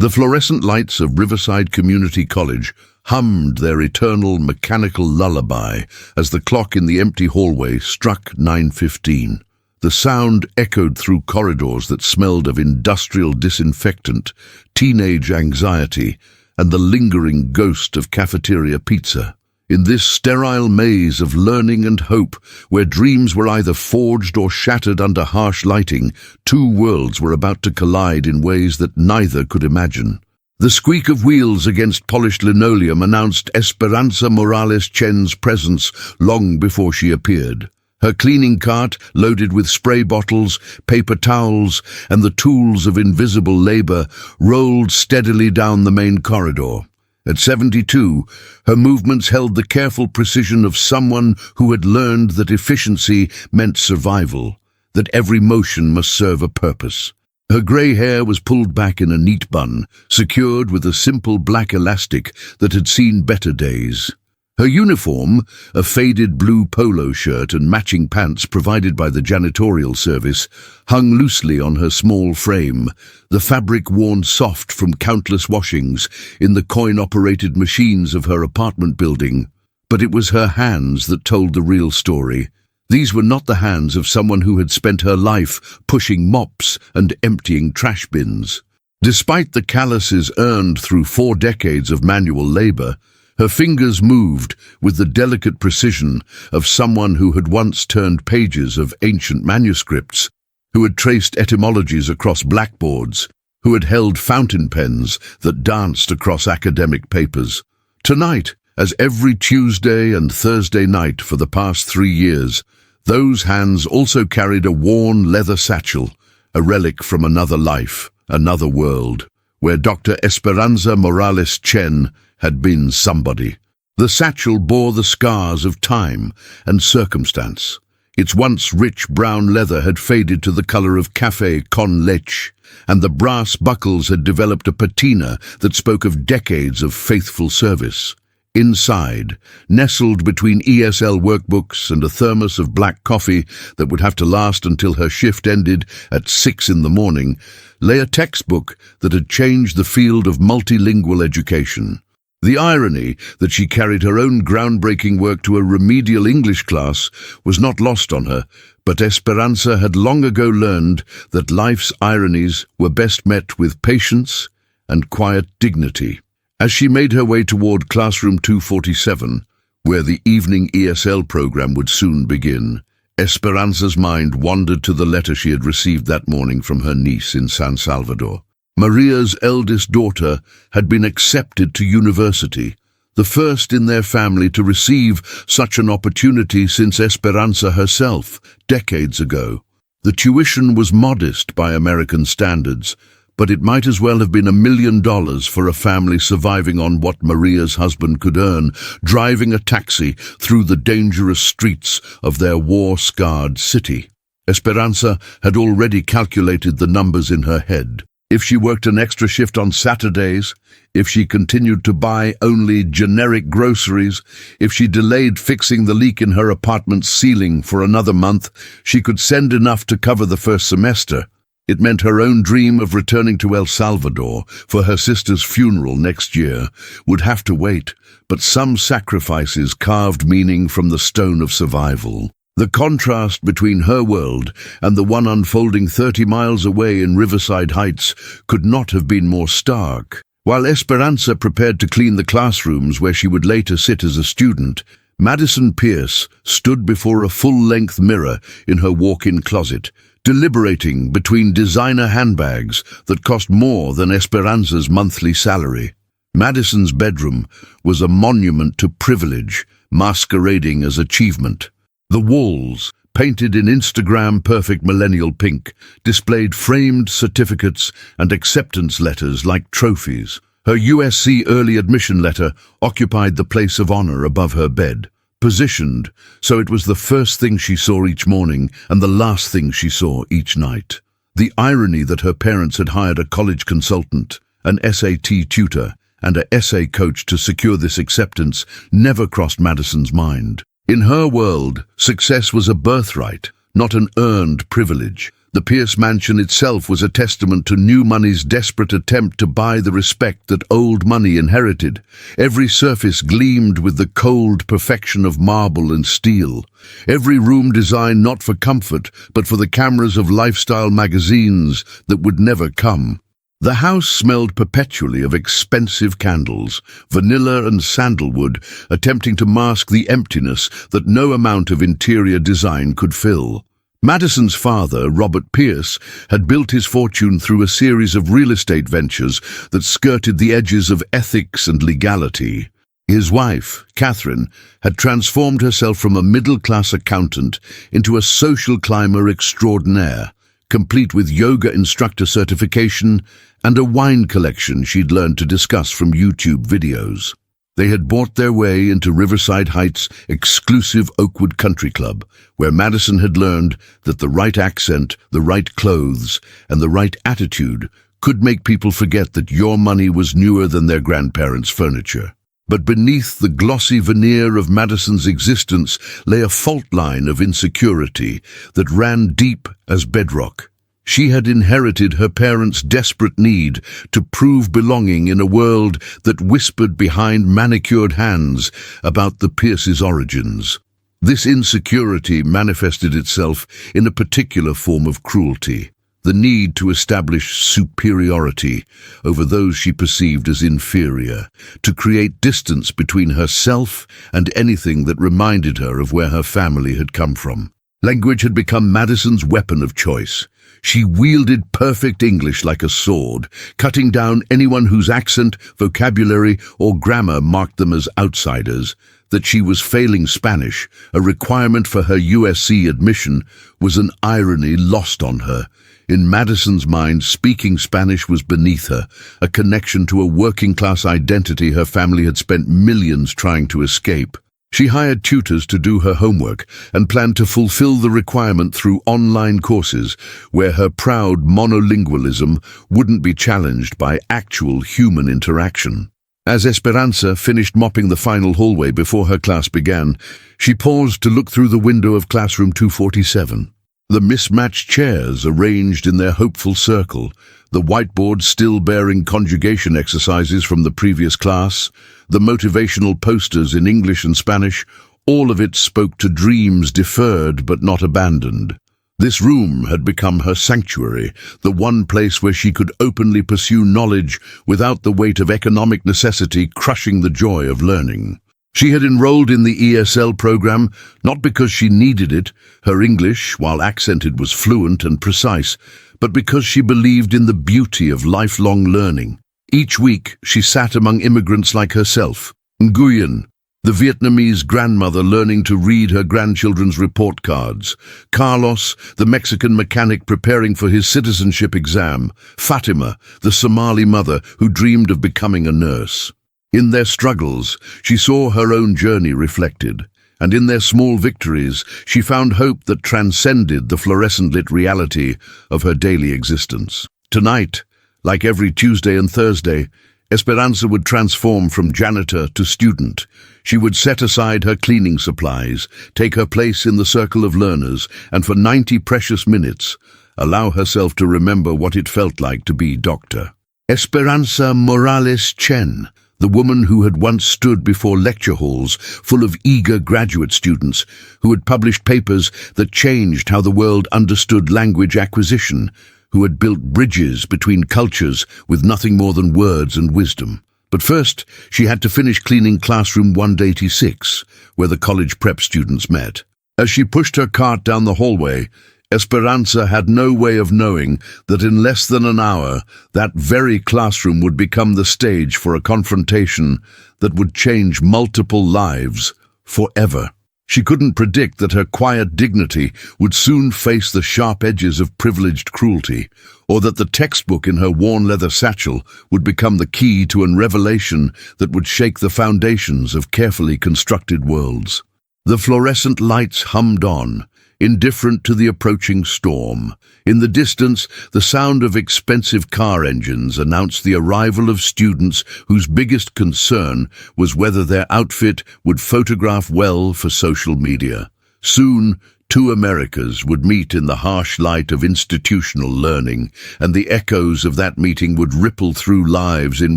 The fluorescent lights of Riverside Community College hummed their eternal mechanical lullaby as the clock in the empty hallway struck 9:15. The sound echoed through corridors that smelled of industrial disinfectant, teenage anxiety, and the lingering ghost of cafeteria pizza. In this sterile maze of learning and hope, where dreams were either forged or shattered under harsh lighting, two worlds were about to collide in ways that neither could imagine. The squeak of wheels against polished linoleum announced Esperanza Morales Chen's presence long before she appeared. Her cleaning cart, loaded with spray bottles, paper towels, and the tools of invisible labor, rolled steadily down the main corridor. At 72, her movements held the careful precision of someone who had learned that efficiency meant survival, that every motion must serve a purpose. Her grey hair was pulled back in a neat bun, secured with a simple black elastic that had seen better days. Her uniform, a faded blue polo shirt and matching pants provided by the janitorial service, hung loosely on her small frame, the fabric worn soft from countless washings in the coin-operated machines of her apartment building. But it was her hands that told the real story. These were not the hands of someone who had spent her life pushing mops and emptying trash bins. Despite the calluses earned through 4 decades of manual labor, her fingers moved with the delicate precision of someone who had once turned pages of ancient manuscripts, who had traced etymologies across blackboards, who had held fountain pens that danced across academic papers. Tonight, as every Tuesday and Thursday night for the past 3 years, those hands also carried a worn leather satchel, a relic from another life, another world, where Dr. Esperanza Morales Chen had been somebody. The satchel bore the scars of time and circumstance. Its once rich brown leather had faded to the color of café con leche, and the brass buckles had developed a patina that spoke of decades of faithful service. Inside, nestled between ESL workbooks and a thermos of black coffee that would have to last until her shift ended at 6 in the morning, lay a textbook that had changed the field of multilingual education. The irony that she carried her own groundbreaking work to a remedial English class was not lost on her, but Esperanza had long ago learned that life's ironies were best met with patience and quiet dignity. As she made her way toward classroom 247, where the evening ESL program would soon begin, Esperanza's mind wandered to the letter she had received that morning from her niece in San Salvador. Maria's eldest daughter had been accepted to university, the first in their family to receive such an opportunity since Esperanza herself, decades ago. The tuition was modest by American standards, but it might as well have been $1 million for a family surviving on what Maria's husband could earn, driving a taxi through the dangerous streets of their war-scarred city. Esperanza had already calculated the numbers in her head. If she worked an extra shift on Saturdays, if she continued to buy only generic groceries, if she delayed fixing the leak in her apartment's ceiling for another month, she could send enough to cover the first semester. It meant her own dream of returning to El Salvador for her sister's funeral next year would have to wait, but some sacrifices carved meaning from the stone of survival. The contrast between her world and the one unfolding 30 miles away in Riverside Heights could not have been more stark. While Esperanza prepared to clean the classrooms where she would later sit as a student, Madison Pierce stood before a full-length mirror in her walk-in closet, deliberating between designer handbags that cost more than Esperanza's monthly salary. Madison's bedroom was a monument to privilege, masquerading as achievement. The walls, painted in Instagram-perfect millennial pink, displayed framed certificates and acceptance letters like trophies. Her USC early admission letter occupied the place of honor above her bed, positioned so it was the first thing she saw each morning and the last thing she saw each night. The irony that her parents had hired a college consultant, an SAT tutor, and an essay coach to secure this acceptance never crossed Madison's mind. In her world, success was a birthright, not an earned privilege. The Pierce mansion itself was a testament to new money's desperate attempt to buy the respect that old money inherited. Every surface gleamed with the cold perfection of marble and steel. Every room designed not for comfort, but for the cameras of lifestyle magazines that would never come. The house smelled perpetually of expensive candles, vanilla and sandalwood, attempting to mask the emptiness that no amount of interior design could fill. Madison's father, Robert Pierce, had built his fortune through a series of real estate ventures that skirted the edges of ethics and legality. His wife, Catherine, had transformed herself from a middle-class accountant into a social climber extraordinaire, complete with yoga instructor certification and a wine collection she'd learned to discuss from YouTube videos. They had bought their way into Riverside Heights' exclusive Oakwood Country Club, where Madison had learned that the right accent, the right clothes, and the right attitude could make people forget that your money was newer than their grandparents' furniture. But beneath the glossy veneer of Madison's existence lay a fault line of insecurity that ran deep as bedrock. She had inherited her parents' desperate need to prove belonging in a world that whispered behind manicured hands about the Pierce's origins. This insecurity manifested itself in a particular form of cruelty, the need to establish superiority over those she perceived as inferior, to create distance between herself and anything that reminded her of where her family had come from. Language had become Madison's weapon of choice. She wielded perfect English like a sword, cutting down anyone whose accent, vocabulary, or grammar marked them as outsiders. That she was failing Spanish, a requirement for her USC admission, was an irony lost on her. In Madison's mind, speaking Spanish was beneath her, a connection to a working-class identity her family had spent millions trying to escape. She hired tutors to do her homework and planned to fulfill the requirement through online courses where her proud monolingualism wouldn't be challenged by actual human interaction. As Esperanza finished mopping the final hallway before her class began, she paused to look through the window of classroom 247. The mismatched chairs arranged in their hopeful circle, the whiteboard still bearing conjugation exercises from the previous class, the motivational posters in English and Spanish, all of it spoke to dreams deferred but not abandoned. This room had become her sanctuary, the one place where she could openly pursue knowledge without the weight of economic necessity crushing the joy of learning. She had enrolled in the ESL program not because she needed it, her English, while accented, was fluent and precise, but because she believed in the beauty of lifelong learning. Each week, she sat among immigrants like herself. Nguyen, the Vietnamese grandmother learning to read her grandchildren's report cards. Carlos, the Mexican mechanic preparing for his citizenship exam. Fatima, the Somali mother who dreamed of becoming a nurse. In their struggles, she saw her own journey reflected, and in their small victories, she found hope that transcended the fluorescent-lit reality of her daily existence. Tonight, like every Tuesday and Thursday, Esperanza would transform from janitor to student. She would set aside her cleaning supplies, take her place in the circle of learners, and for 90 precious minutes, allow herself to remember what it felt like to be Dr. Esperanza Morales Chen, the woman who had once stood before lecture halls full of eager graduate students, who had published papers that changed how the world understood language acquisition, who had built bridges between cultures with nothing more than words and wisdom. But first, she had to finish cleaning classroom 186, where the college prep students met. As she pushed her cart down the hallway, Esperanza had no way of knowing that in less than an hour, that very classroom would become the stage for a confrontation that would change multiple lives forever. She couldn't predict that her quiet dignity would soon face the sharp edges of privileged cruelty, or that the textbook in her worn leather satchel would become the key to a revelation that would shake the foundations of carefully constructed worlds. The fluorescent lights hummed on, indifferent to the approaching storm. In the distance, the sound of expensive car engines announced the arrival of students whose biggest concern was whether their outfit would photograph well for social media. Soon, Two Americas would meet in the harsh light of institutional learning, and the echoes of that meeting would ripple through lives in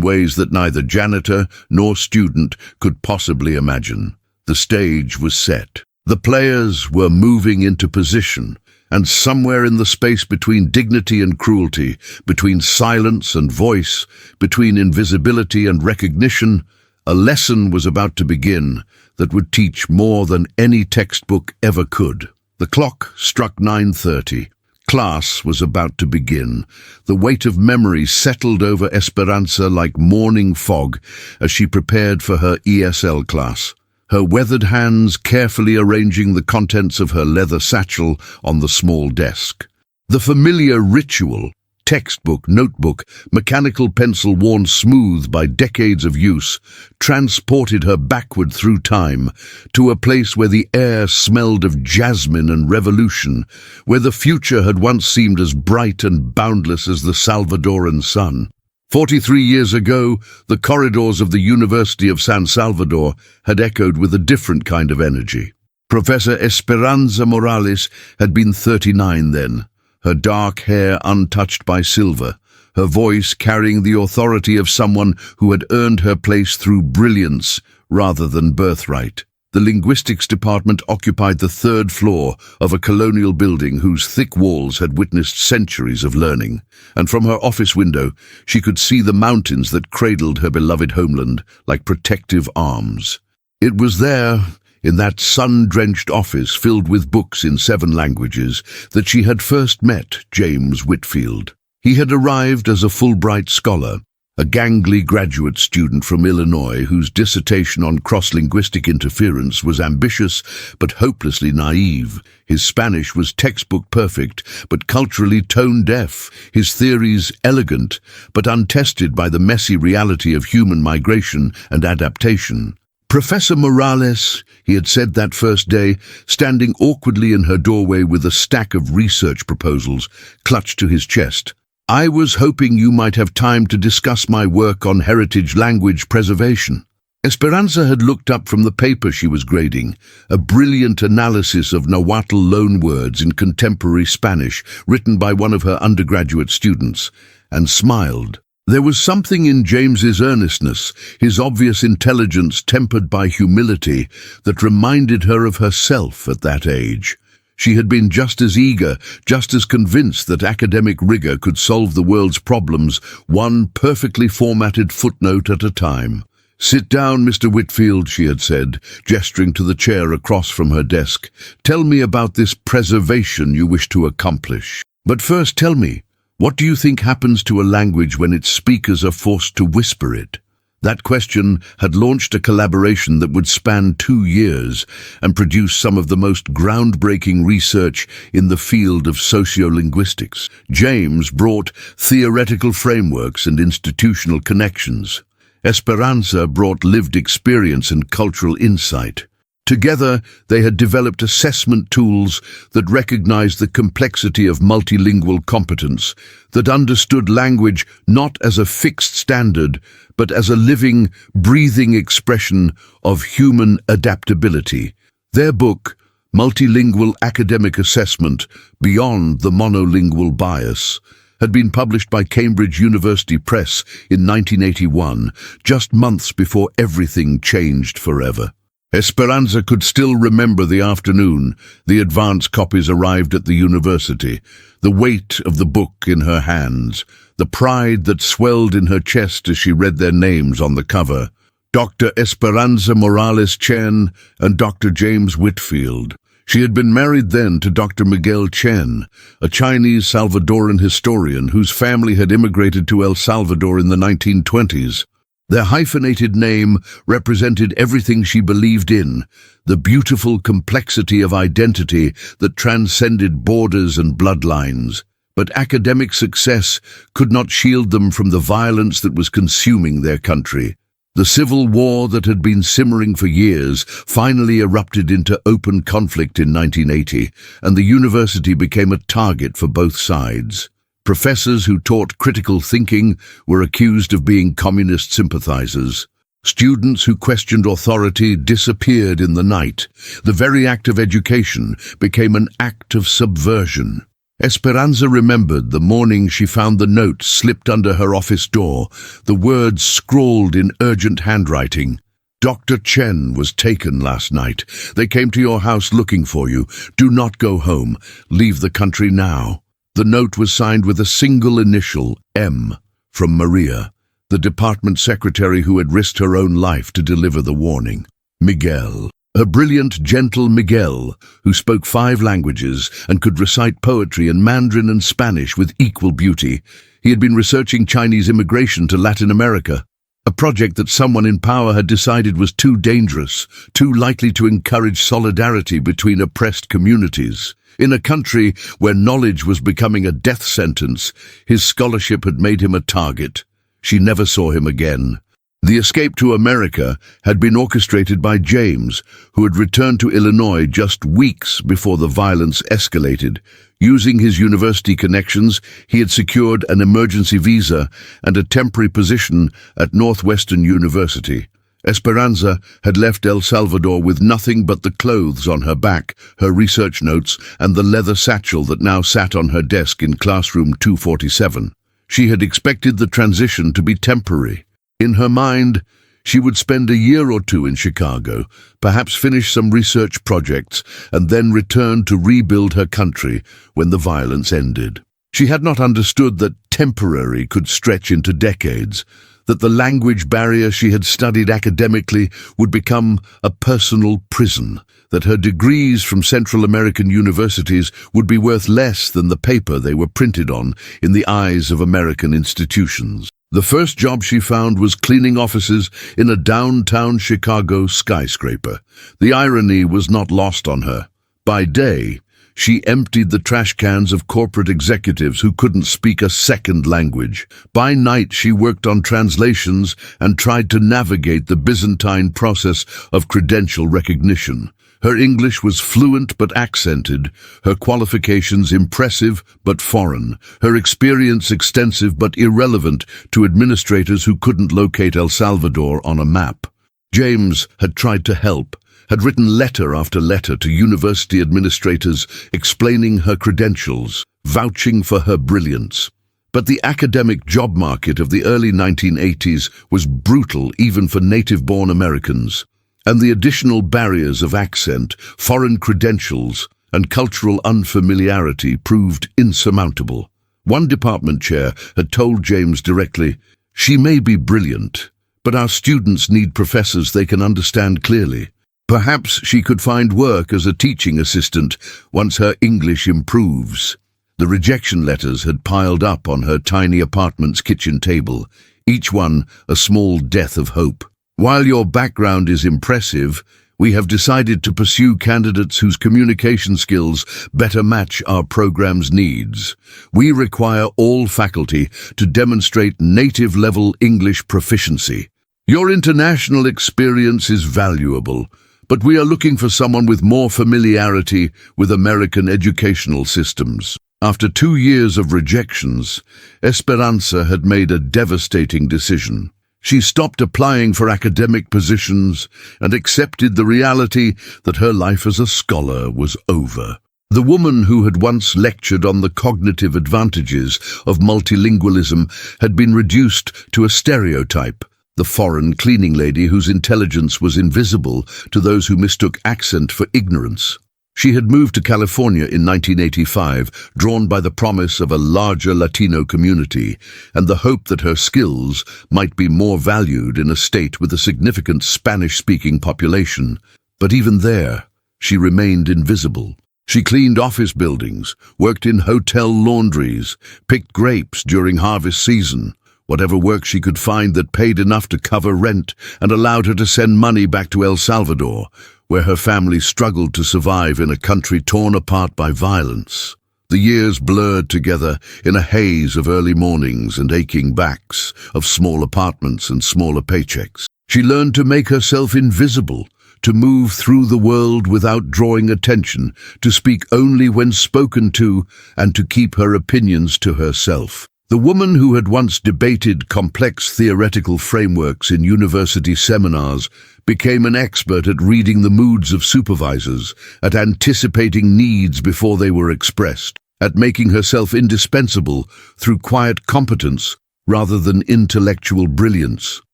ways that neither janitor nor student could possibly imagine. The stage was set. The players were moving into position, and somewhere in the space between dignity and cruelty, between silence and voice, between invisibility and recognition, a lesson was about to begin that would teach more than any textbook ever could. The clock struck 9:30. Class was about to begin. The weight of memory settled over Esperanza like morning fog as she prepared for her ESL class, her weathered hands carefully arranging the contents of her leather satchel on the small desk. The familiar ritual, textbook, notebook, mechanical pencil worn smooth by decades of use, transported her backward through time to a place where the air smelled of jasmine and revolution, where the future had once seemed as bright and boundless as the Salvadoran sun. 43 years ago, the corridors of the University of San Salvador had echoed with a different kind of energy. Professor Esperanza Morales had been 39 then, her dark hair untouched by silver, her voice carrying the authority of someone who had earned her place through brilliance rather than birthright. The linguistics department occupied the third floor of a colonial building whose thick walls had witnessed centuries of learning, and from her office window she could see the mountains that cradled her beloved homeland like protective arms. It was there, in that sun-drenched office filled with books in 7 languages, that she had first met James Whitfield. He had arrived as a Fulbright scholar, a gangly graduate student from Illinois whose dissertation on cross-linguistic interference was ambitious but hopelessly naive. His Spanish was textbook perfect but culturally tone-deaf, his theories elegant but untested by the messy reality of human migration and adaptation. Professor Morales, he had said that first day, standing awkwardly in her doorway with a stack of research proposals clutched to his chest. I was hoping you might have time to discuss my work on heritage language preservation. Esperanza had looked up from the paper she was grading, a brilliant analysis of Nahuatl loanwords in contemporary Spanish written by one of her undergraduate students, and smiled. There was something in James's earnestness, his obvious intelligence tempered by humility, that reminded her of herself at that age. She had been just as eager, just as convinced that academic rigor could solve the world's problems, one perfectly formatted footnote at a time. Sit down, Mr. Whitfield, she had said, gesturing to the chair across from her desk. Tell me about this preservation you wish to accomplish. But first tell me, what do you think happens to a language when its speakers are forced to whisper it? That question had launched a collaboration that would span 2 years and produce some of the most groundbreaking research in the field of sociolinguistics. James brought theoretical frameworks and institutional connections. Esperanza brought lived experience and cultural insight. Together, they had developed assessment tools that recognized the complexity of multilingual competence, that understood language not as a fixed standard, but as a living, breathing expression of human adaptability. Their book, Multilingual Academic Assessment, Beyond the Monolingual Bias, had been published by Cambridge University Press in 1981, just months before everything changed forever. Esperanza could still remember the afternoon the advance copies arrived at the university, the weight of the book in her hands, the pride that swelled in her chest as she read their names on the cover. Dr. Esperanza Morales Chen and Dr. James Whitfield. She had been married then to Dr. Miguel Chen, a Chinese Salvadoran historian whose family had immigrated to El Salvador in the 1920s. Their hyphenated name represented everything she believed in, the beautiful complexity of identity that transcended borders and bloodlines. But academic success could not shield them from the violence that was consuming their country. The civil war that had been simmering for years finally erupted into open conflict in 1980, and the university became a target for both sides. Professors who taught critical thinking were accused of being communist sympathizers. Students who questioned authority disappeared in the night. The very act of education became an act of subversion. Esperanza remembered the morning she found the note slipped under her office door, the words scrawled in urgent handwriting. Dr. Chen was taken last night. They came to your house looking for you. Do not go home. Leave the country now. The note was signed with a single initial, M, from Maria, the department secretary who had risked her own life to deliver the warning. Miguel. A brilliant, gentle Miguel, who spoke 5 languages and could recite poetry in Mandarin and Spanish with equal beauty. He had been researching Chinese immigration to Latin America, a project that someone in power had decided was too dangerous, too likely to encourage solidarity between oppressed communities. In a country where knowledge was becoming a death sentence, his scholarship had made him a target. She never saw him again. The escape to America had been orchestrated by James, who had returned to Illinois just weeks before the violence escalated. Using his university connections, he had secured an emergency visa and a temporary position at Northwestern University. Esperanza had left El Salvador with nothing but the clothes on her back, her research notes, and the leather satchel that now sat on her desk in classroom 247. She had expected the transition to be temporary. In her mind, she would spend a year or 2 in Chicago, perhaps finish some research projects, and then return to rebuild her country when the violence ended. She had not understood that temporary could stretch into decades, that the language barrier she had studied academically would become a personal prison, that her degrees from Central American universities would be worth less than the paper they were printed on in the eyes of American institutions. The first job she found was cleaning offices in a downtown Chicago skyscraper. The irony was not lost on her. By day, she emptied the trash cans of corporate executives who couldn't speak a second language. By night, she worked on translations and tried to navigate the Byzantine process of credential recognition. Her English was fluent but accented, her qualifications impressive but foreign, her experience extensive but irrelevant to administrators who couldn't locate El Salvador on a map. James had tried to help, had written letter after letter to university administrators explaining her credentials, vouching for her brilliance. But the academic job market of the early 1980s was brutal even for native-born Americans, and the additional barriers of accent, foreign credentials, and cultural unfamiliarity proved insurmountable. One department chair had told James directly, "She may be brilliant, but our students need professors they can understand clearly. Perhaps she could find work as a teaching assistant once her English improves." The rejection letters had piled up on her tiny apartment's kitchen table, each one a small death of hope. "While your background is impressive, we have decided to pursue candidates whose communication skills better match our program's needs. We require all faculty to demonstrate native-level English proficiency. Your international experience is valuable, but we are looking for someone with more familiarity with American educational systems." After 2 years of rejections, Esperanza had made a devastating decision. She stopped applying for academic positions and accepted the reality that her life as a scholar was over. The woman who had once lectured on the cognitive advantages of multilingualism had been reduced to a stereotype, the foreign cleaning lady whose intelligence was invisible to those who mistook accent for ignorance. She had moved to California in 1985, drawn by the promise of a larger Latino community and the hope that her skills might be more valued in a state with a significant Spanish-speaking population. But even there, she remained invisible. She cleaned office buildings, worked in hotel laundries, picked grapes during harvest season, whatever work she could find that paid enough to cover rent and allowed her to send money back to El Salvador, where her family struggled to survive in a country torn apart by violence. The years blurred together in a haze of early mornings and aching backs, of small apartments and smaller paychecks. She learned to make herself invisible, to move through the world without drawing attention, to speak only when spoken to, and to keep her opinions to herself. The woman who had once debated complex theoretical frameworks in university seminars became an expert at reading the moods of supervisors, at anticipating needs before they were expressed, at making herself indispensable through quiet competence rather than intellectual brilliance.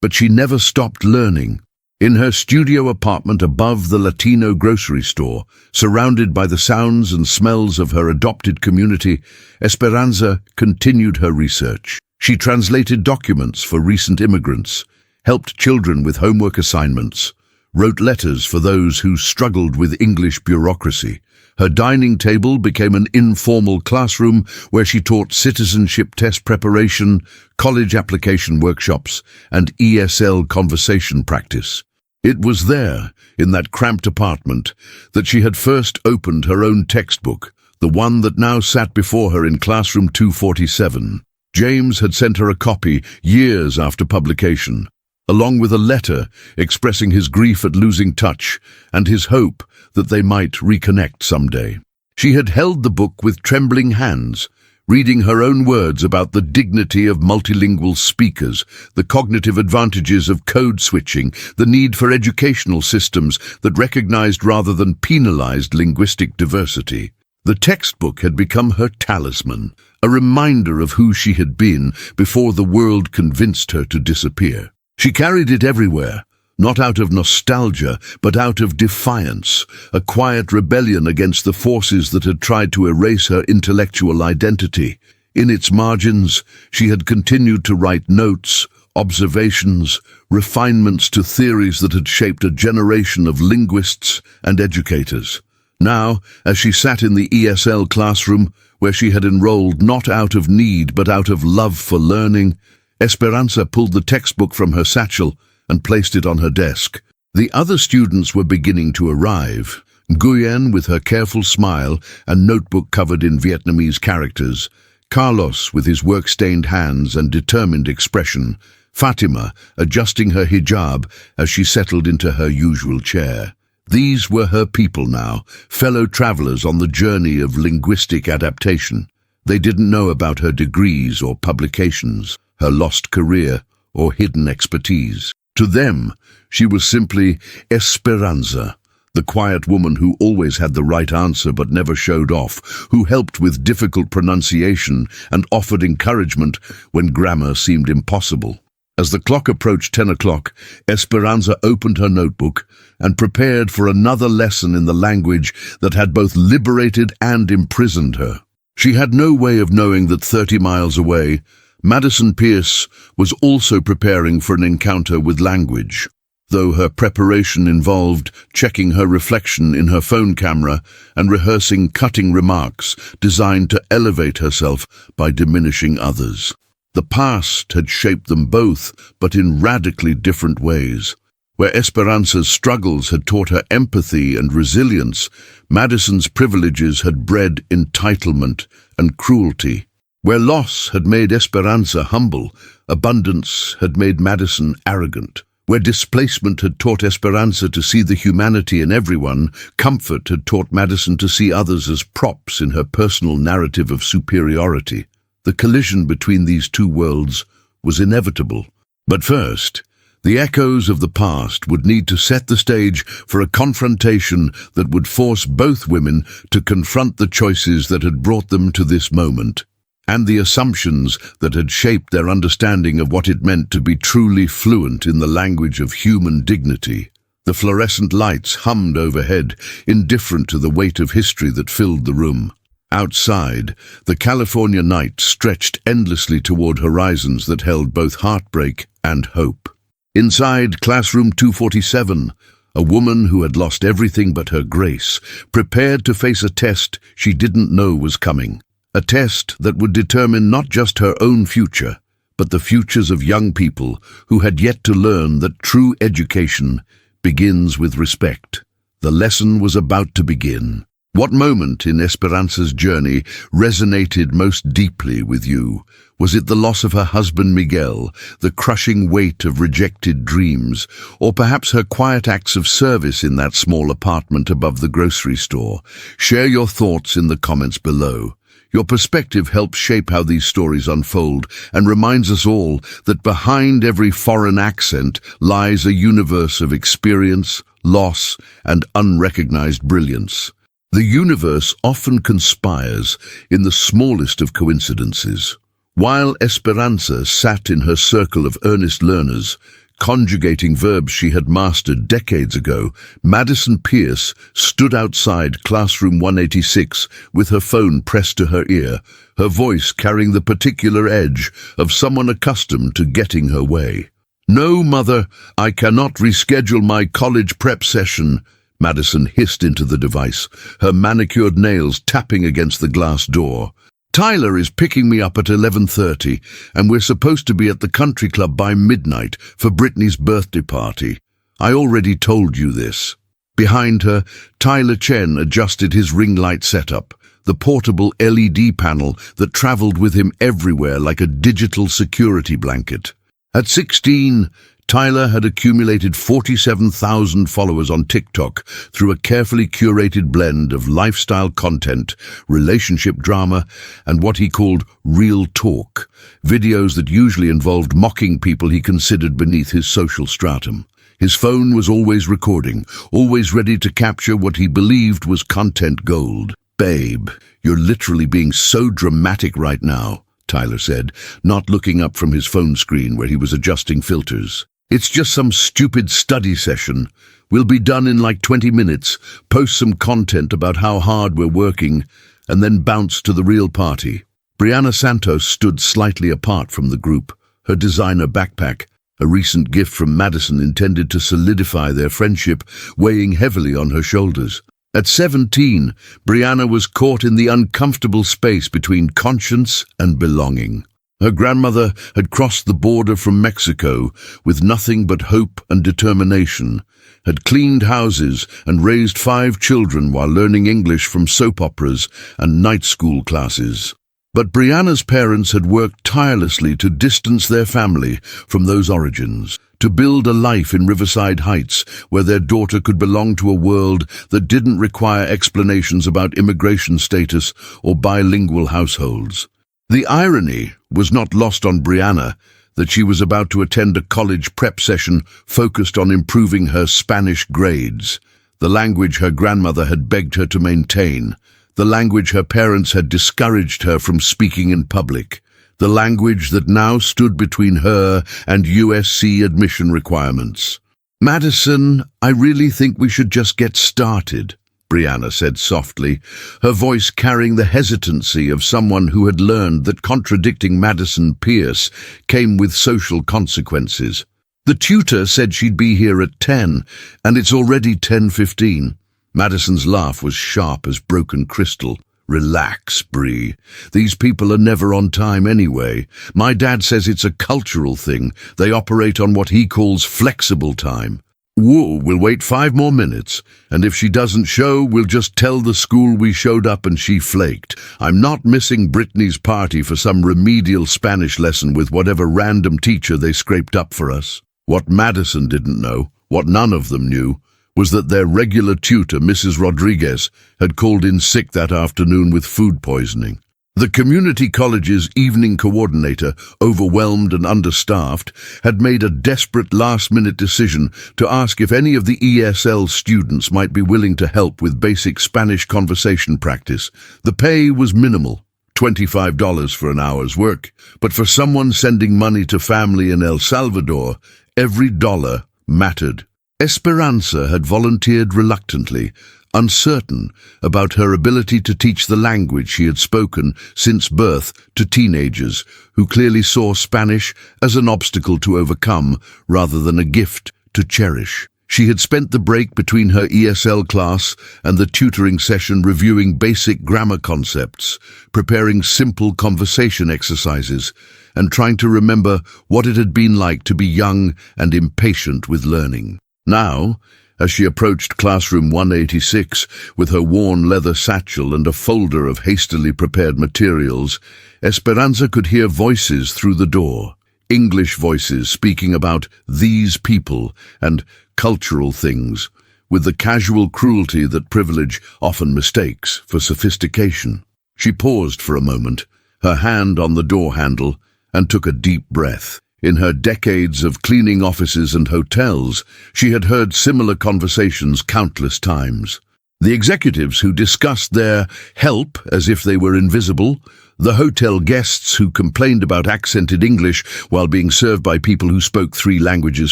But she never stopped learning. In her studio apartment above the Latino grocery store, surrounded by the sounds and smells of her adopted community, Esperanza continued her research. She translated documents for recent immigrants, helped children with homework assignments, wrote letters for those who struggled with English bureaucracy. Her dining table became an informal classroom where she taught citizenship test preparation, college application workshops, and ESL conversation practice. It was there, in that cramped apartment, that she had first opened her own textbook, the one that now sat before her in classroom 247. James had sent her a copy years after publication, along with a letter expressing his grief at losing touch and his hope that they might reconnect someday. She had held the book with trembling hands, reading her own words about the dignity of multilingual speakers, the cognitive advantages of code switching, the need for educational systems that recognized rather than penalized linguistic diversity. The textbook had become her talisman, a reminder of who she had been before the world convinced her to disappear. She carried it everywhere, not out of nostalgia, but out of defiance, a quiet rebellion against the forces that had tried to erase her intellectual identity. In its margins, she had continued to write notes, observations, refinements to theories that had shaped a generation of linguists and educators. Now, as she sat in the ESL classroom, where she had enrolled not out of need but out of love for learning, Esperanza pulled the textbook from her satchel and placed it on her desk. The other students were beginning to arrive. Nguyen with her careful smile and notebook covered in Vietnamese characters, Carlos with his work-stained hands and determined expression, Fatima adjusting her hijab as she settled into her usual chair. These were her people now, fellow travelers on the journey of linguistic adaptation. They didn't know about her degrees or publications, her lost career or hidden expertise. To them, she was simply Esperanza, the quiet woman who always had the right answer but never showed off, who helped with difficult pronunciation and offered encouragement when grammar seemed impossible. As the clock approached 10 o'clock, Esperanza opened her notebook and prepared for another lesson in the language that had both liberated and imprisoned her. She had no way of knowing that 30 miles away, Madison Pierce was also preparing for an encounter with language, though her preparation involved checking her reflection in her phone camera and rehearsing cutting remarks designed to elevate herself by diminishing others. The past had shaped them both, but in radically different ways. Where Esperanza's struggles had taught her empathy and resilience, Madison's privileges had bred entitlement and cruelty. Where loss had made Esperanza humble, abundance had made Madison arrogant. Where displacement had taught Esperanza to see the humanity in everyone, comfort had taught Madison to see others as props in her personal narrative of superiority. The collision between these two worlds was inevitable. But first, the echoes of the past would need to set the stage for a confrontation that would force both women to confront the choices that had brought them to this moment, and the assumptions that had shaped their understanding of what it meant to be truly fluent in the language of human dignity. The fluorescent lights hummed overhead, indifferent to the weight of history that filled the room. Outside, the California night stretched endlessly toward horizons that held both heartbreak and hope. Inside classroom 247, a woman who had lost everything but her grace, prepared to face a test she didn't know was coming. A test that would determine not just her own future, but the futures of young people who had yet to learn that true education begins with respect. The lesson was about to begin. What moment in Esperanza's journey resonated most deeply with you? Was it the loss of her husband Miguel, the crushing weight of rejected dreams, or perhaps her quiet acts of service in that small apartment above the grocery store? Share your thoughts in the comments below. Your perspective helps shape how these stories unfold and reminds us all that behind every foreign accent lies a universe of experience, loss, and unrecognized brilliance. The universe often conspires in the smallest of coincidences. While Esperanza sat in her circle of earnest learners, conjugating verbs she had mastered decades ago, Madison Pierce stood outside classroom 186 with her phone pressed to her ear, her voice carrying the particular edge of someone accustomed to getting her way. "No, Mother, I cannot reschedule my college prep session," Madison hissed into the device, her manicured nails tapping against the glass door. "Tyler is picking me up at 11:30, and we're supposed to be at the country club by midnight for Brittany's birthday party. I already told you this." Behind her, Tyler Chen adjusted his ring light setup, the portable LED panel that traveled with him everywhere like a digital security blanket. At 16, Tyler had accumulated 47,000 followers on TikTok through a carefully curated blend of lifestyle content, relationship drama, and what he called real talk, videos that usually involved mocking people he considered beneath his social stratum. His phone was always recording, always ready to capture what he believed was content gold. "Babe, you're literally being so dramatic right now," Tyler said, not looking up from his phone screen where he was adjusting filters. "It's just some stupid study session. We'll be done in like 20 minutes, post some content about how hard we're working, and then bounce to the real party." Brianna Santos stood slightly apart from the group, her designer backpack, a recent gift from Madison intended to solidify their friendship, weighing heavily on her shoulders. At 17, Brianna was caught in the uncomfortable space between conscience and belonging. Her grandmother had crossed the border from Mexico with nothing but hope and determination, had cleaned houses and raised 5 children while learning English from soap operas and night school classes. But Brianna's parents had worked tirelessly to distance their family from those origins, to build a life in Riverside Heights where their daughter could belong to a world that didn't require explanations about immigration status or bilingual households. The irony was not lost on Brianna that she was about to attend a college prep session focused on improving her Spanish grades, the language her grandmother had begged her to maintain, the language her parents had discouraged her from speaking in public, the language that now stood between her and USC admission requirements. "Madison, I really think we should just get started," Brianna said softly, her voice carrying the hesitancy of someone who had learned that contradicting Madison Pierce came with social consequences. "The tutor said she'd be here at 10, and it's already 10:15. Madison's laugh was sharp as broken crystal. "Relax, Bri. These people are never on time anyway. My dad says it's a cultural thing. They operate on what he calls flexible time. Whoa, we'll wait 5 more minutes, and if she doesn't show, we'll just tell the school we showed up and she flaked. I'm not missing Brittany's party for some remedial Spanish lesson with whatever random teacher they scraped up for us." What Madison didn't know, what none of them knew, was that their regular tutor, Mrs. Rodriguez, had called in sick that afternoon with food poisoning. The community college's evening coordinator, overwhelmed and understaffed, had made a desperate last-minute decision to ask if any of the ESL students might be willing to help with basic Spanish conversation practice. The pay was minimal, $25 for an hour's work, but for someone sending money to family in El Salvador, every dollar mattered. Esperanza had volunteered reluctantly, uncertain about her ability to teach the language she had spoken since birth to teenagers who clearly saw Spanish as an obstacle to overcome rather than a gift to cherish. She had spent the break between her ESL class and the tutoring session reviewing basic grammar concepts, preparing simple conversation exercises, and trying to remember what it had been like to be young and impatient with learning. Now, as she approached classroom 186 with her worn leather satchel and a folder of hastily prepared materials, Esperanza could hear voices through the door, English voices speaking about these people and cultural things, with the casual cruelty that privilege often mistakes for sophistication. She paused for a moment, her hand on the door handle, and took a deep breath. In her decades of cleaning offices and hotels, she had heard similar conversations countless times. The executives who discussed their help as if they were invisible, the hotel guests who complained about accented English while being served by people who spoke 3 languages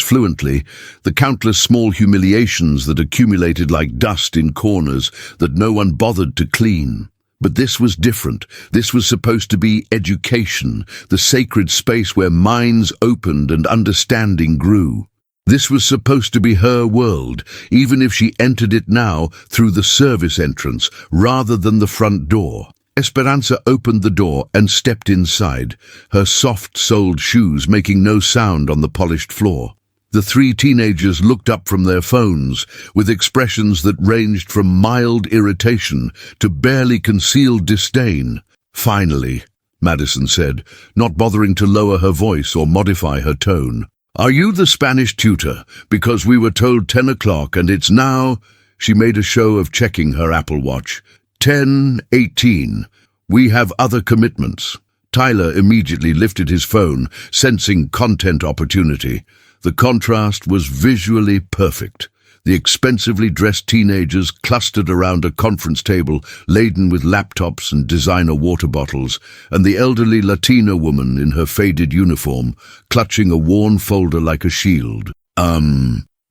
fluently, the countless small humiliations that accumulated like dust in corners that no one bothered to clean. But this was different. This was supposed to be education, the sacred space where minds opened and understanding grew. This was supposed to be her world, even if she entered it now through the service entrance rather than the front door. Esperanza opened the door and stepped inside, her soft-soled shoes making no sound on the polished floor. The 3 teenagers looked up from their phones with expressions that ranged from mild irritation to barely concealed disdain. "Finally," Madison said, not bothering to lower her voice or modify her tone. "Are you the Spanish tutor? Because we were told 10 o'clock and it's now—" She made a show of checking her Apple Watch. 10:18. "We have other commitments." Tyler immediately lifted his phone, sensing content opportunity. The contrast was visually perfect. The expensively dressed teenagers clustered around a conference table laden with laptops and designer water bottles, and the elderly Latina woman in her faded uniform, clutching a worn folder like a shield.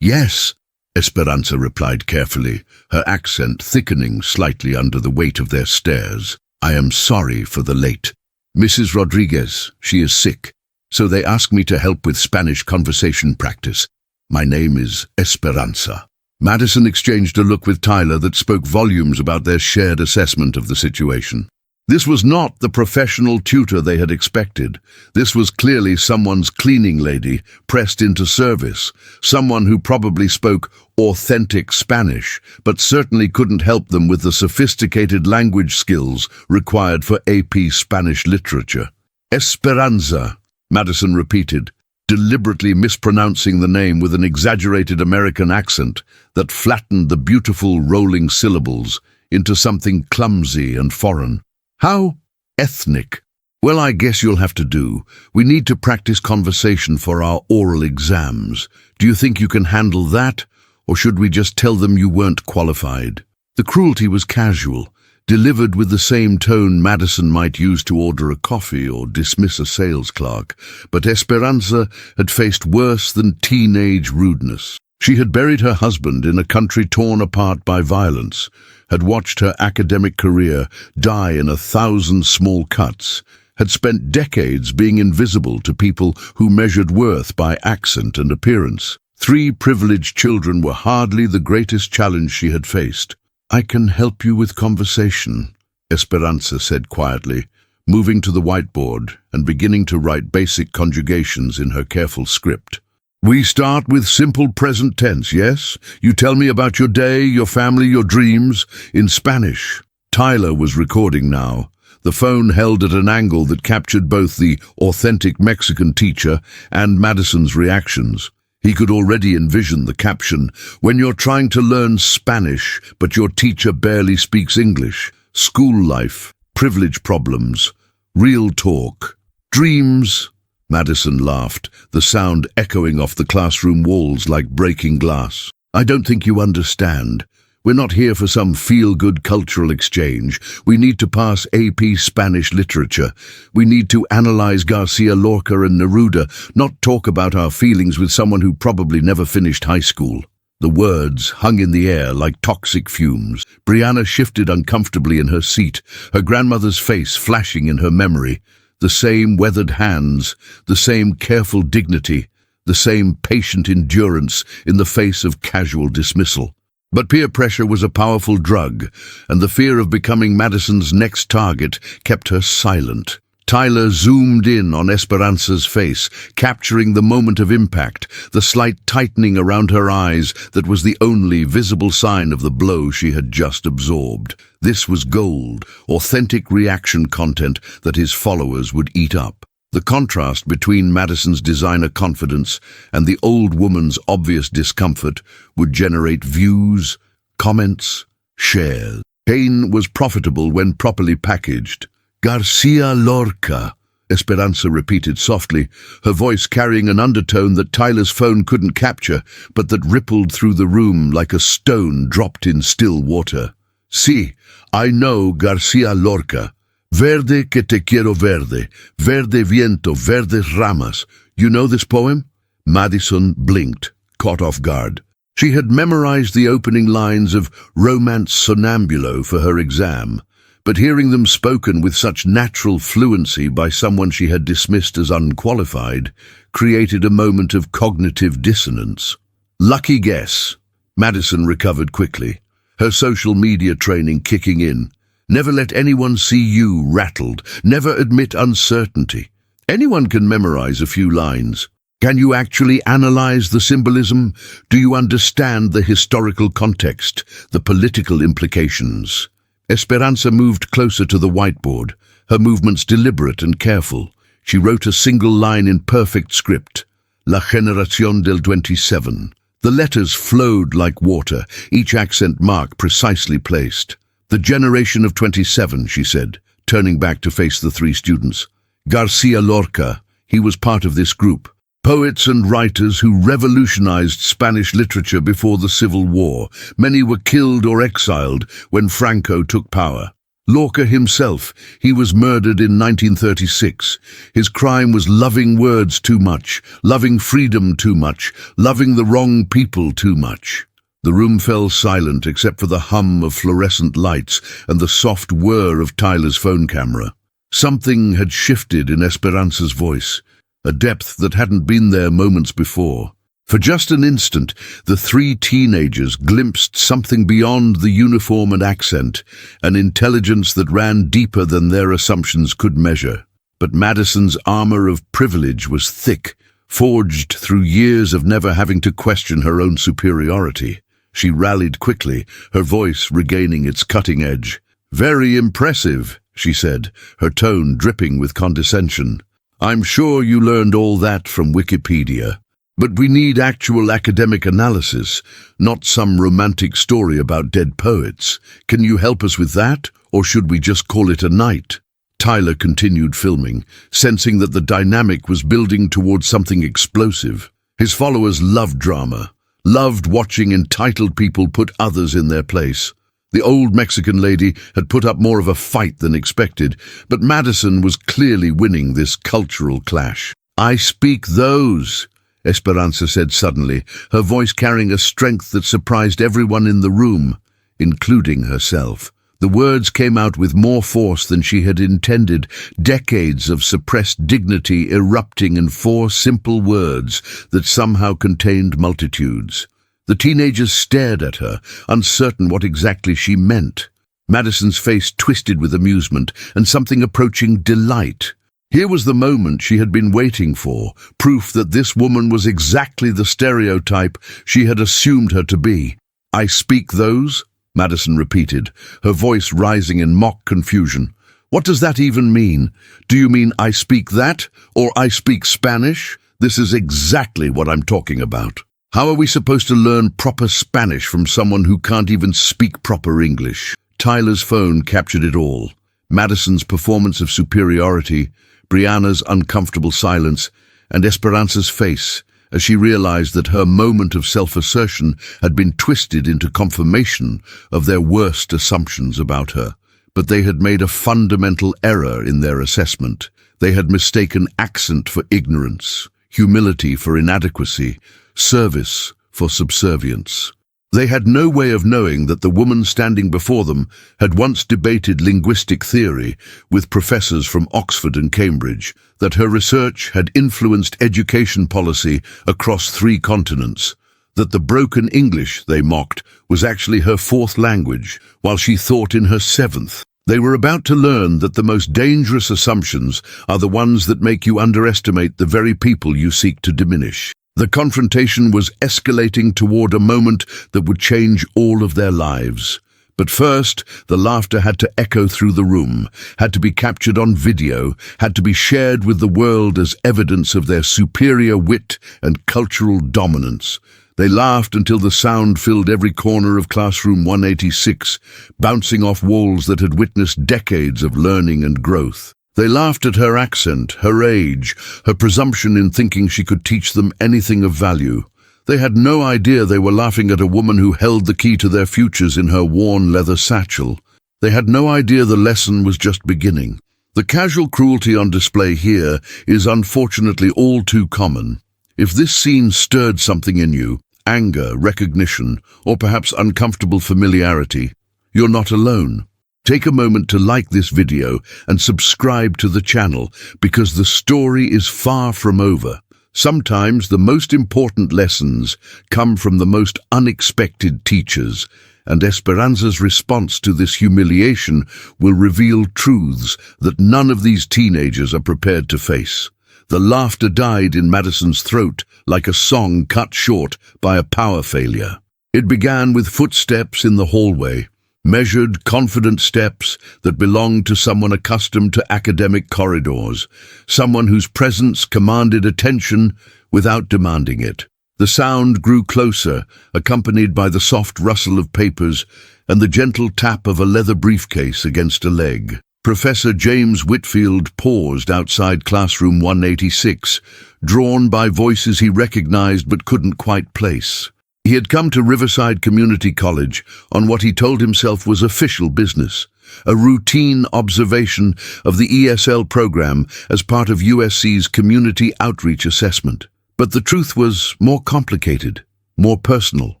Yes," Esperanza replied carefully, her accent thickening slightly under the weight of their stares. "I am sorry for the late. Mrs. Rodriguez, she is sick, so they asked me to help with Spanish conversation practice. My name is Esperanza." Madison exchanged a look with Tyler that spoke volumes about their shared assessment of the situation. This was not the professional tutor they had expected. This was clearly someone's cleaning lady pressed into service, someone who probably spoke authentic Spanish, but certainly couldn't help them with the sophisticated language skills required for AP Spanish literature. "Esperanza," Madison repeated, deliberately mispronouncing the name with an exaggerated American accent that flattened the beautiful rolling syllables into something clumsy and foreign. "How ethnic? Well, I guess you'll have to do. We need to practice conversation for our oral exams. Do you think you can handle that, or should we just tell them you weren't qualified?" The cruelty was casual, delivered with the same tone Madison might use to order a coffee or dismiss a sales clerk, but Esperanza had faced worse than teenage rudeness. She had buried her husband in a country torn apart by violence, had watched her academic career die in 1,000 small cuts, had spent decades being invisible to people who measured worth by accent and appearance. 3 privileged children were hardly the greatest challenge she had faced. "I can help you with conversation," Esperanza said quietly, moving to the whiteboard and beginning to write basic conjugations in her careful script. "We start with simple present tense, yes? You tell me about your day, your family, your dreams, in Spanish." Tyler was recording now, the phone held at an angle that captured both the authentic Mexican teacher and Madison's reactions. He could already envision the caption, "When you're trying to learn Spanish, but your teacher barely speaks English. School life, privilege problems, real talk, dreams." Madison laughed, the sound echoing off the classroom walls like breaking glass. "I don't think you understand. We're not here for some feel-good cultural exchange. We need to pass AP Spanish literature. We need to analyze Garcia Lorca and Neruda, not talk about our feelings with someone who probably never finished high school." The words hung in the air like toxic fumes. Brianna shifted uncomfortably in her seat, her grandmother's face flashing in her memory. The same weathered hands, the same careful dignity, the same patient endurance in the face of casual dismissal. But peer pressure was a powerful drug, and the fear of becoming Madison's next target kept her silent. Tyler zoomed in on Esperanza's face, capturing the moment of impact, the slight tightening around her eyes that was the only visible sign of the blow she had just absorbed. This was gold, authentic reaction content that his followers would eat up. The contrast between Madison's designer confidence and the old woman's obvious discomfort would generate views, comments, shares. Pain was profitable when properly packaged. Garcia Lorca, Esperanza repeated softly, her voice carrying an undertone that Tyler's phone couldn't capture, but that rippled through the room like a stone dropped in still water. Sí, I know Garcia Lorca. Verde que te quiero verde, verde viento, verdes ramas. You know this poem? Madison blinked, caught off guard. She had memorized the opening lines of Romance Sonambulo for her exam, but hearing them spoken with such natural fluency by someone she had dismissed as unqualified created a moment of cognitive dissonance. Lucky guess. Madison recovered quickly, her social media training kicking in. Never let anyone see you rattled. Never admit uncertainty. Anyone can memorize a few lines. Can you actually analyze the symbolism? Do you understand the historical context, the political implications? Esperanza moved closer to the whiteboard, her movements deliberate and careful. She wrote a single line in perfect script. La Generación del 27. The letters flowed like water, each accent mark precisely placed. The generation of 27, she said, turning back to face the three students. Garcia Lorca, he was part of this group. Poets and writers who revolutionized Spanish literature before the Civil War. Many were killed or exiled when Franco took power. Lorca himself, he was murdered in 1936. His crime was loving words too much, loving freedom too much, loving the wrong people too much. The room fell silent except for the hum of fluorescent lights and the soft whir of Tyler's phone camera. Something had shifted in Esperanza's voice, a depth that hadn't been there moments before. For just an instant, the three teenagers glimpsed something beyond the uniform and accent, an intelligence that ran deeper than their assumptions could measure. But Madison's armor of privilege was thick, forged through years of never having to question her own superiority. She rallied quickly, her voice regaining its cutting edge. "Very impressive," she said, her tone dripping with condescension. "I'm sure you learned all that from Wikipedia. But we need actual academic analysis, not some romantic story about dead poets. Can you help us with that, or should we just call it a night?" Tyler continued filming, sensing that the dynamic was building towards something explosive. His followers loved drama, loved watching entitled people put others in their place. The old Mexican lady had put up more of a fight than expected, but Madison was clearly winning this cultural clash. "I speak those," Esperanza said suddenly, her voice carrying a strength that surprised everyone in the room, including herself. The words came out with more force than she had intended, decades of suppressed dignity erupting in four simple words that somehow contained multitudes. The teenagers stared at her, uncertain what exactly she meant. Madison's face twisted with amusement and something approaching delight. Here was the moment she had been waiting for, proof that this woman was exactly the stereotype she had assumed her to be. "I speak those?" Madison repeated, her voice rising in mock confusion. "What does that even mean? Do you mean I speak that, or I speak Spanish? This is exactly what I'm talking about. How are we supposed to learn proper Spanish from someone who can't even speak proper English?" Tyler's phone captured it all. Madison's performance of superiority, Brianna's uncomfortable silence, and Esperanza's face, as she realized that her moment of self-assertion had been twisted into confirmation of their worst assumptions about her. But they had made a fundamental error in their assessment. They had mistaken accent for ignorance, humility for inadequacy, service for subservience. They had no way of knowing that the woman standing before them had once debated linguistic theory with professors from Oxford and Cambridge, that her research had influenced education policy across 3 continents, that the broken English they mocked was actually her 4th language, while she thought in her 7th. They were about to learn that the most dangerous assumptions are the ones that make you underestimate the very people you seek to diminish. The confrontation was escalating toward a moment that would change all of their lives. But first, the laughter had to echo through the room, had to be captured on video, had to be shared with the world as evidence of their superior wit and cultural dominance. They laughed until the sound filled every corner of classroom 186, bouncing off walls that had witnessed decades of learning and growth. They laughed at her accent, her age, her presumption in thinking she could teach them anything of value. They had no idea they were laughing at a woman who held the key to their futures in her worn leather satchel. They had no idea the lesson was just beginning. The casual cruelty on display here is unfortunately all too common. If this scene stirred something in you, anger, recognition, or perhaps uncomfortable familiarity, you're not alone. Take a moment to like this video and subscribe to the channel because the story is far from over. Sometimes the most important lessons come from the most unexpected teachers, and Esperanza's response to this humiliation will reveal truths that none of these teenagers are prepared to face. The laughter died in Madison's throat like a song cut short by a power failure. It began with footsteps in the hallway, measured, confident steps that belonged to someone accustomed to academic corridors, someone whose presence commanded attention without demanding it. The sound grew closer, accompanied by the soft rustle of papers and the gentle tap of a leather briefcase against a leg. Professor James Whitfield paused outside classroom 186, drawn by voices he recognized but couldn't quite place. He had come to Riverside Community College on what he told himself was official business, a routine observation of the ESL program as part of USC's Community Outreach Assessment. But the truth was more complicated, more personal.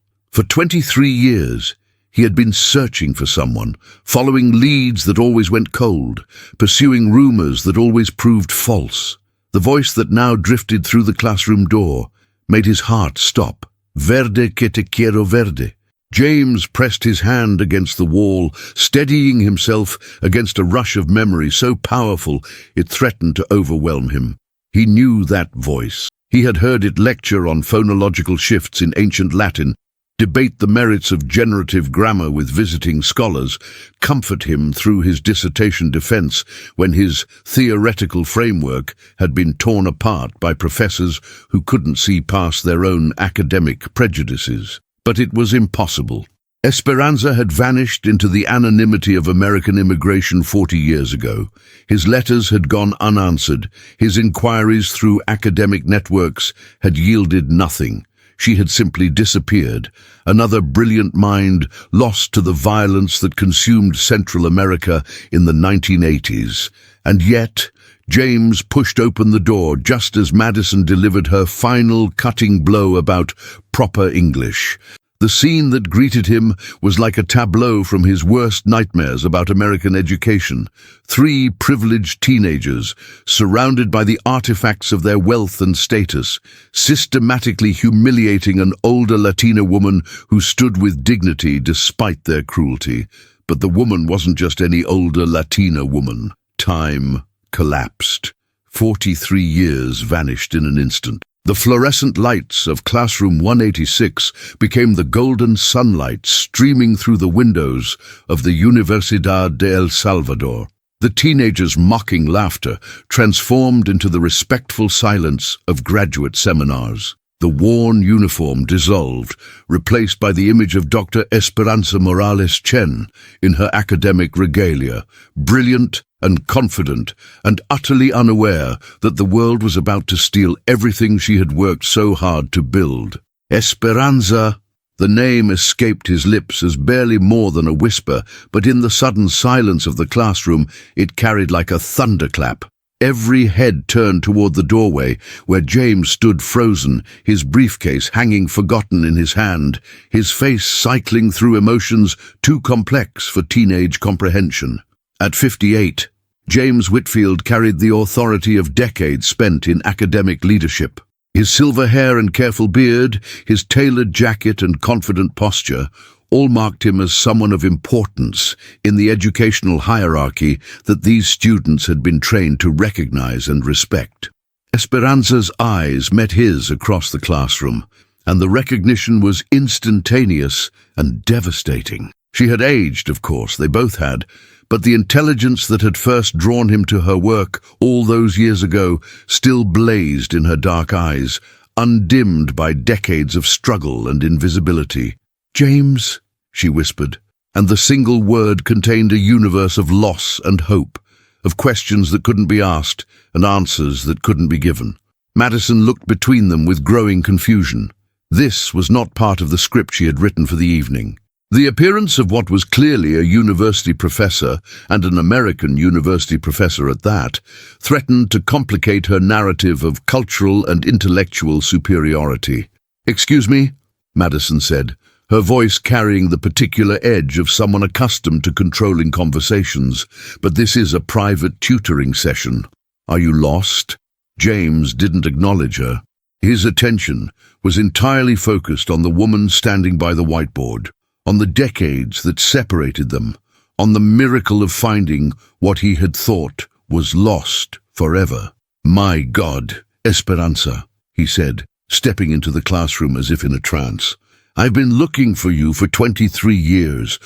For 23 years, he had been searching for someone, following leads that always went cold, pursuing rumors that always proved false. The voice that now drifted through the classroom door made his heart stop. Verde que te quiero verde. James pressed his hand against the wall, steadying himself against a rush of memory so powerful it threatened to overwhelm him. He knew that voice. He had heard it lecture on phonological shifts in ancient Latin, debate the merits of generative grammar with visiting scholars, comfort him through his dissertation defense when his theoretical framework had been torn apart by professors who couldn't see past their own academic prejudices. But it was impossible. Esperanza had vanished into the anonymity of American immigration 40 years ago. His letters had gone unanswered. His inquiries through academic networks had yielded nothing. She had simply disappeared, another brilliant mind lost to the violence that consumed Central America in the 1980s. And yet, James pushed open the door just as Madison delivered her final cutting blow about proper English. The scene that greeted him was like a tableau from his worst nightmares about American education. 3 privileged teenagers, surrounded by the artifacts of their wealth and status, systematically humiliating an older Latina woman who stood with dignity despite their cruelty. But the woman wasn't just any older Latina woman. Time collapsed. 43 years vanished in an instant. The fluorescent lights of classroom 186 became the golden sunlight streaming through the windows of the Universidad de El Salvador. The teenagers' mocking laughter transformed into the respectful silence of graduate seminars. The worn uniform dissolved, replaced by the image of Dr. Esperanza Morales Chen in her academic regalia, brilliant and confident and utterly unaware that the world was about to steal everything she had worked so hard to build. Esperanza. The name escaped his lips as barely more than a whisper, but in the sudden silence of the classroom it carried like a thunderclap. Every head turned toward the doorway, where James stood frozen, his briefcase hanging forgotten in his hand, his face cycling through emotions too complex for teenage comprehension. At 58, James Whitfield carried the authority of decades spent in academic leadership. His silver hair and careful beard, his tailored jacket and confident posture, all marked him as someone of importance in the educational hierarchy that these students had been trained to recognize and respect. Esperanza's eyes met his across the classroom, and the recognition was instantaneous and devastating. She had aged, of course, they both had, but the intelligence that had first drawn him to her work all those years ago still blazed in her dark eyes, undimmed by decades of struggle and invisibility. "James," she whispered, and the single word contained a universe of loss and hope, of questions that couldn't be asked and answers that couldn't be given. Madison looked between them with growing confusion. This was not part of the script she had written for the evening. The appearance of what was clearly a university professor, and an American university professor at that, threatened to complicate her narrative of cultural and intellectual superiority. "Excuse me," Madison said, her voice carrying the particular edge of someone accustomed to controlling conversations, "but this is a private tutoring session. Are you lost?" James didn't acknowledge her. His attention was entirely focused on the woman standing by the whiteboard, on the decades that separated them, on the miracle of finding what he had thought was lost forever. "My God, Esperanza," he said, stepping into the classroom as if in a trance. "I've been looking for you for 23 years.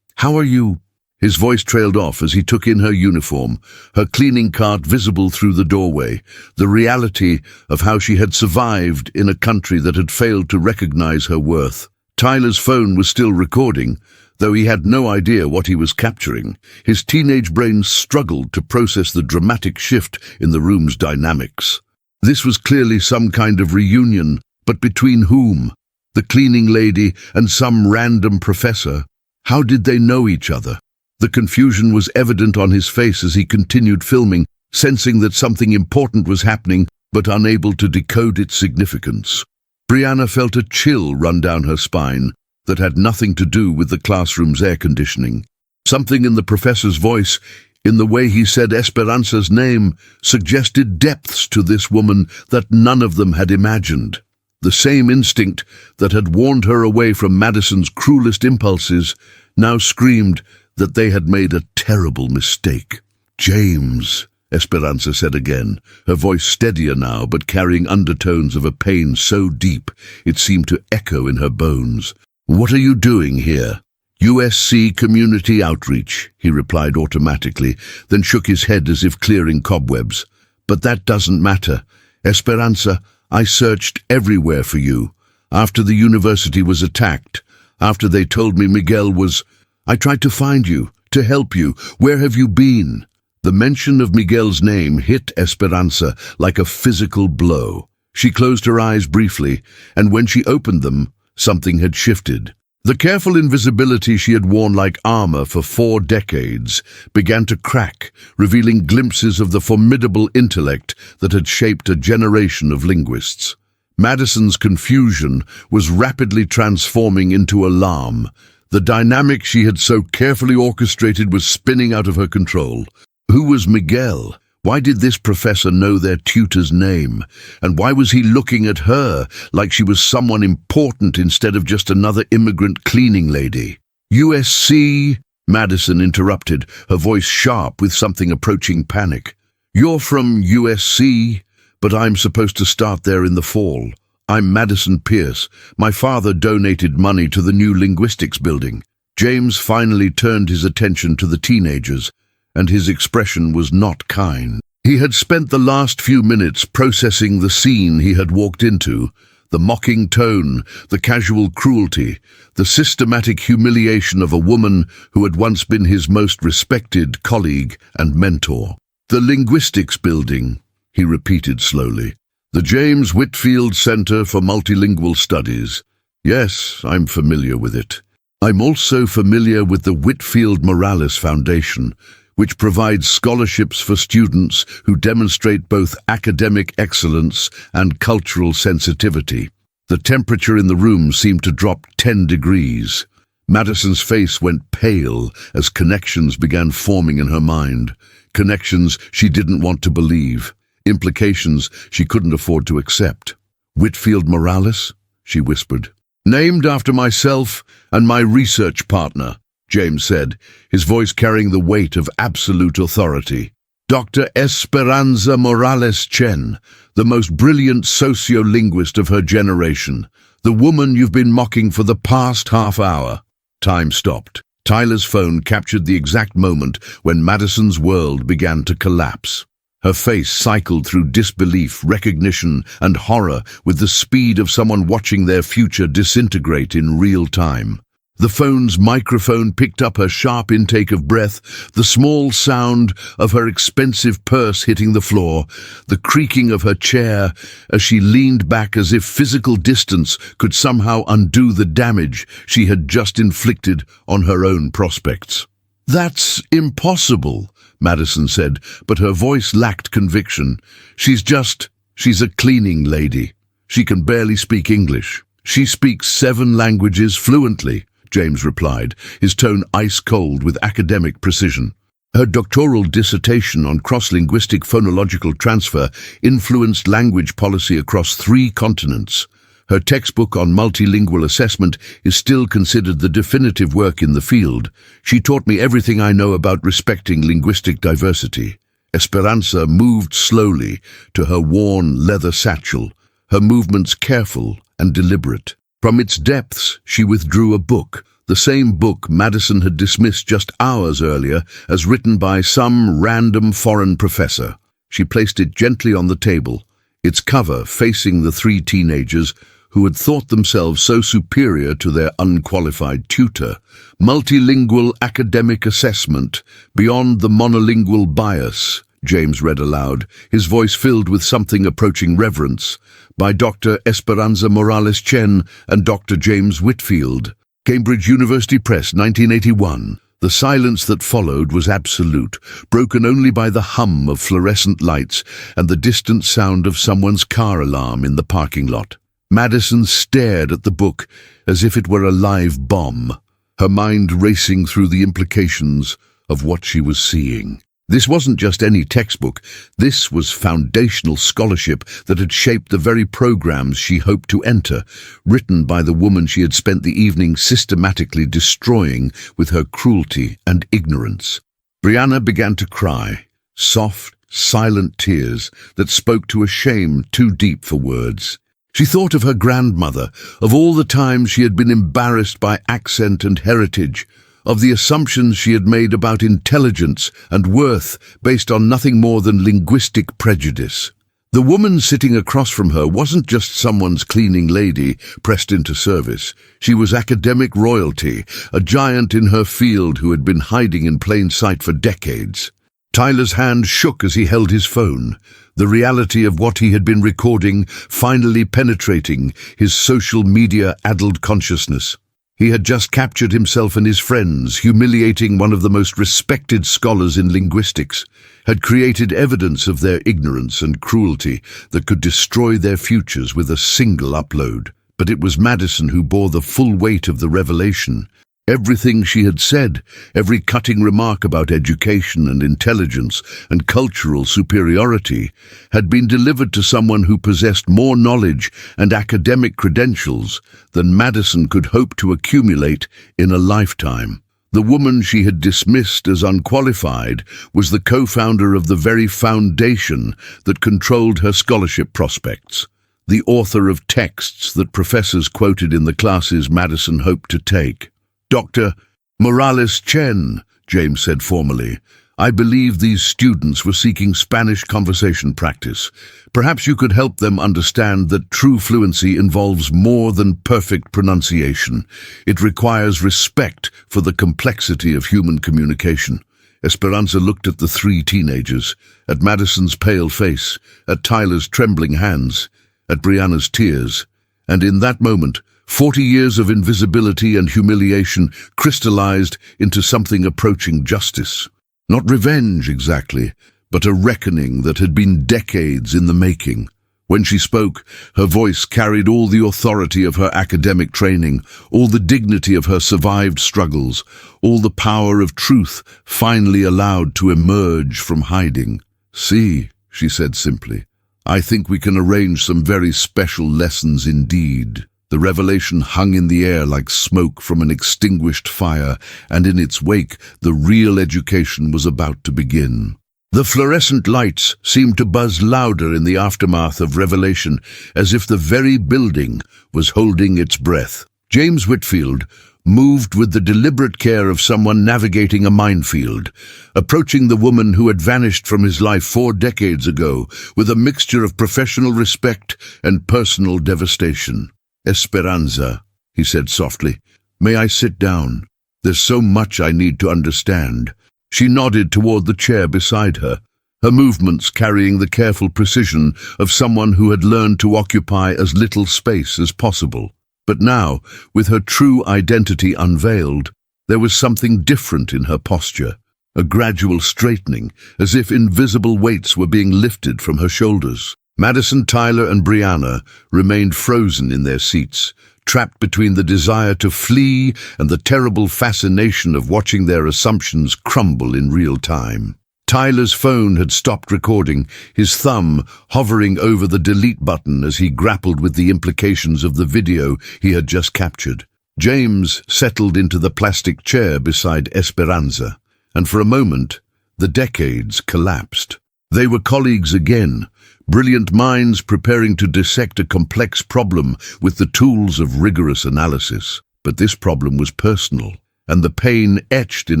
How are you? His voice trailed off as he took in her uniform, her cleaning cart visible through the doorway, the reality of how she had survived in a country that had failed to recognize her worth. Tyler's phone was still recording, though he had no idea what he was capturing. His teenage brain struggled to process the dramatic shift in the room's dynamics. This was clearly some kind of reunion, but between whom? The cleaning lady and some random professor. How did they know each other? The confusion was evident on his face as he continued filming, sensing that something important was happening, but unable to decode its significance. Brianna felt a chill run down her spine that had nothing to do with the classroom's air conditioning. Something in the professor's voice, in the way he said Esperanza's name, suggested depths to this woman that none of them had imagined. The same instinct that had warned her away from Madison's cruelest impulses now screamed that they had made a terrible mistake. "James," Esperanza said again, her voice steadier now but carrying undertones of a pain so deep it seemed to echo in her bones. "What are you doing here?" "USC Community Outreach," he replied automatically, then shook his head as if clearing cobwebs. "But that doesn't matter. Esperanza, I searched everywhere for you. After the university was attacked, after they told me Miguel was... I tried to find you, to help you. Where have you been?" The mention of Miguel's name hit Esperanza like a physical blow. She closed her eyes briefly, and when she opened them, something had shifted. The careful invisibility she had worn like armor for 4 decades began to crack, revealing glimpses of the formidable intellect that had shaped a generation of linguists. Madison's confusion was rapidly transforming into alarm. The dynamic she had so carefully orchestrated was spinning out of her control. Who was Miguel? Why did this professor know their tutor's name? And why was he looking at her like she was someone important instead of just another immigrant cleaning lady? "USC?" Madison interrupted, her voice sharp with something approaching panic. "You're from USC, but I'm supposed to start there in the fall. I'm Madison Pierce. My father donated money to the new linguistics building." James finally turned his attention to the teenagers, and his expression was not kind. He had spent the last few minutes processing the scene he had walked into, the mocking tone, the casual cruelty, the systematic humiliation of a woman who had once been his most respected colleague and mentor. "The linguistics building," he repeated slowly. "The James Whitfield Center for Multilingual Studies. Yes, I'm familiar with it. I'm also familiar with the Whitfield Morales Foundation, which provides scholarships for students who demonstrate both academic excellence and cultural sensitivity." The temperature in the room seemed to drop 10 degrees. Madison's face went pale as connections began forming in her mind. Connections she didn't want to believe. Implications she couldn't afford to accept. "Whitfield Morales?" she whispered. "Named after myself and my research partner," James said, his voice carrying the weight of absolute authority. "Dr. Esperanza Morales Chen, the most brilliant sociolinguist of her generation, the woman you've been mocking for the past half hour." Time stopped. Tyler's phone captured the exact moment when Madison's world began to collapse. Her face cycled through disbelief, recognition, and horror with the speed of someone watching their future disintegrate in real time. The phone's microphone picked up her sharp intake of breath, the small sound of her expensive purse hitting the floor, the creaking of her chair as she leaned back as if physical distance could somehow undo the damage she had just inflicted on her own prospects. "That's impossible," Madison said, but her voice lacked conviction. She's a cleaning lady. She can barely speak English. She speaks 7 languages fluently," James replied, his tone ice-cold with academic precision. Her doctoral dissertation on cross-linguistic phonological transfer influenced language policy across 3 continents. Her textbook on multilingual assessment is still considered the definitive work in the field. "She taught me everything I know about respecting linguistic diversity." Esperanza moved slowly to her worn leather satchel, her movements careful and deliberate. From its depths, she withdrew a book, the same book Madison had dismissed just hours earlier as written by some random foreign professor. She placed it gently on the table, its cover facing the 3 teenagers who had thought themselves so superior to their unqualified tutor. "Multilingual Academic Assessment, Beyond the Monolingual Bias," James read aloud, his voice filled with something approaching reverence, by Dr. Esperanza Morales Chen and Dr. James Whitfield. Cambridge University Press, 1981. The silence that followed was absolute, broken only by the hum of fluorescent lights and the distant sound of someone's car alarm in the parking lot. Madison stared at the book as if it were a live bomb, her mind racing through the implications of what she was seeing. This wasn't just any textbook. This was foundational scholarship that had shaped the very programs she hoped to enter, written by the woman she had spent the evening systematically destroying with her cruelty and ignorance. Brianna began to cry, soft, silent tears that spoke to a shame too deep for words. She thought of her grandmother, of all the times she had been embarrassed by accent and heritage, of the assumptions she had made about intelligence and worth based on nothing more than linguistic prejudice. The woman sitting across from her wasn't just someone's cleaning lady pressed into service. She was academic royalty, a giant in her field who had been hiding in plain sight for decades. Tyler's hand shook as he held his phone, the reality of what he had been recording finally penetrating his social media-addled consciousness. He had just captured himself and his friends, humiliating one of the most respected scholars in linguistics, had created evidence of their ignorance and cruelty that could destroy their futures with a single upload. But it was Madison who bore the full weight of the revelation. Everything she had said, every cutting remark about education and intelligence and cultural superiority, had been delivered to someone who possessed more knowledge and academic credentials than Madison could hope to accumulate in a lifetime. The woman she had dismissed as unqualified was the co-founder of the very foundation that controlled her scholarship prospects, the author of texts that professors quoted in the classes Madison hoped to take. "Dr. Morales Chen," James said formally, "I believe these students were seeking Spanish conversation practice. Perhaps you could help them understand that true fluency involves more than perfect pronunciation. It requires respect for the complexity of human communication." Esperanza looked at the 3 teenagers, at Madison's pale face, at Tyler's trembling hands, at Brianna's tears, and in that moment, 40 years of invisibility and humiliation crystallized into something approaching justice. Not revenge exactly, but a reckoning that had been decades in the making. When she spoke, her voice carried all the authority of her academic training, all the dignity of her survived struggles, all the power of truth finally allowed to emerge from hiding. "See," she said simply, "I think we can arrange some very special lessons indeed." The revelation hung in the air like smoke from an extinguished fire, and in its wake, the real education was about to begin. The fluorescent lights seemed to buzz louder in the aftermath of revelation, as if the very building was holding its breath. James Whitfield, moved with the deliberate care of someone navigating a minefield, approaching the woman who had vanished from his life 4 decades ago with a mixture of professional respect and personal devastation. "Esperanza," he said softly, "may I sit down? There's so much I need to understand." She nodded toward the chair beside her, her movements carrying the careful precision of someone who had learned to occupy as little space as possible. But now, with her true identity unveiled, there was something different in her posture, a gradual straightening, as if invisible weights were being lifted from her shoulders. Madison, Tyler, and Brianna remained frozen in their seats, trapped between the desire to flee and the terrible fascination of watching their assumptions crumble in real time. Tyler's phone had stopped recording, his thumb hovering over the delete button as he grappled with the implications of the video he had just captured. James settled into the plastic chair beside Esperanza, and for a moment, the decades collapsed. They were colleagues again, brilliant minds preparing to dissect a complex problem with the tools of rigorous analysis. But this problem was personal, and the pain etched in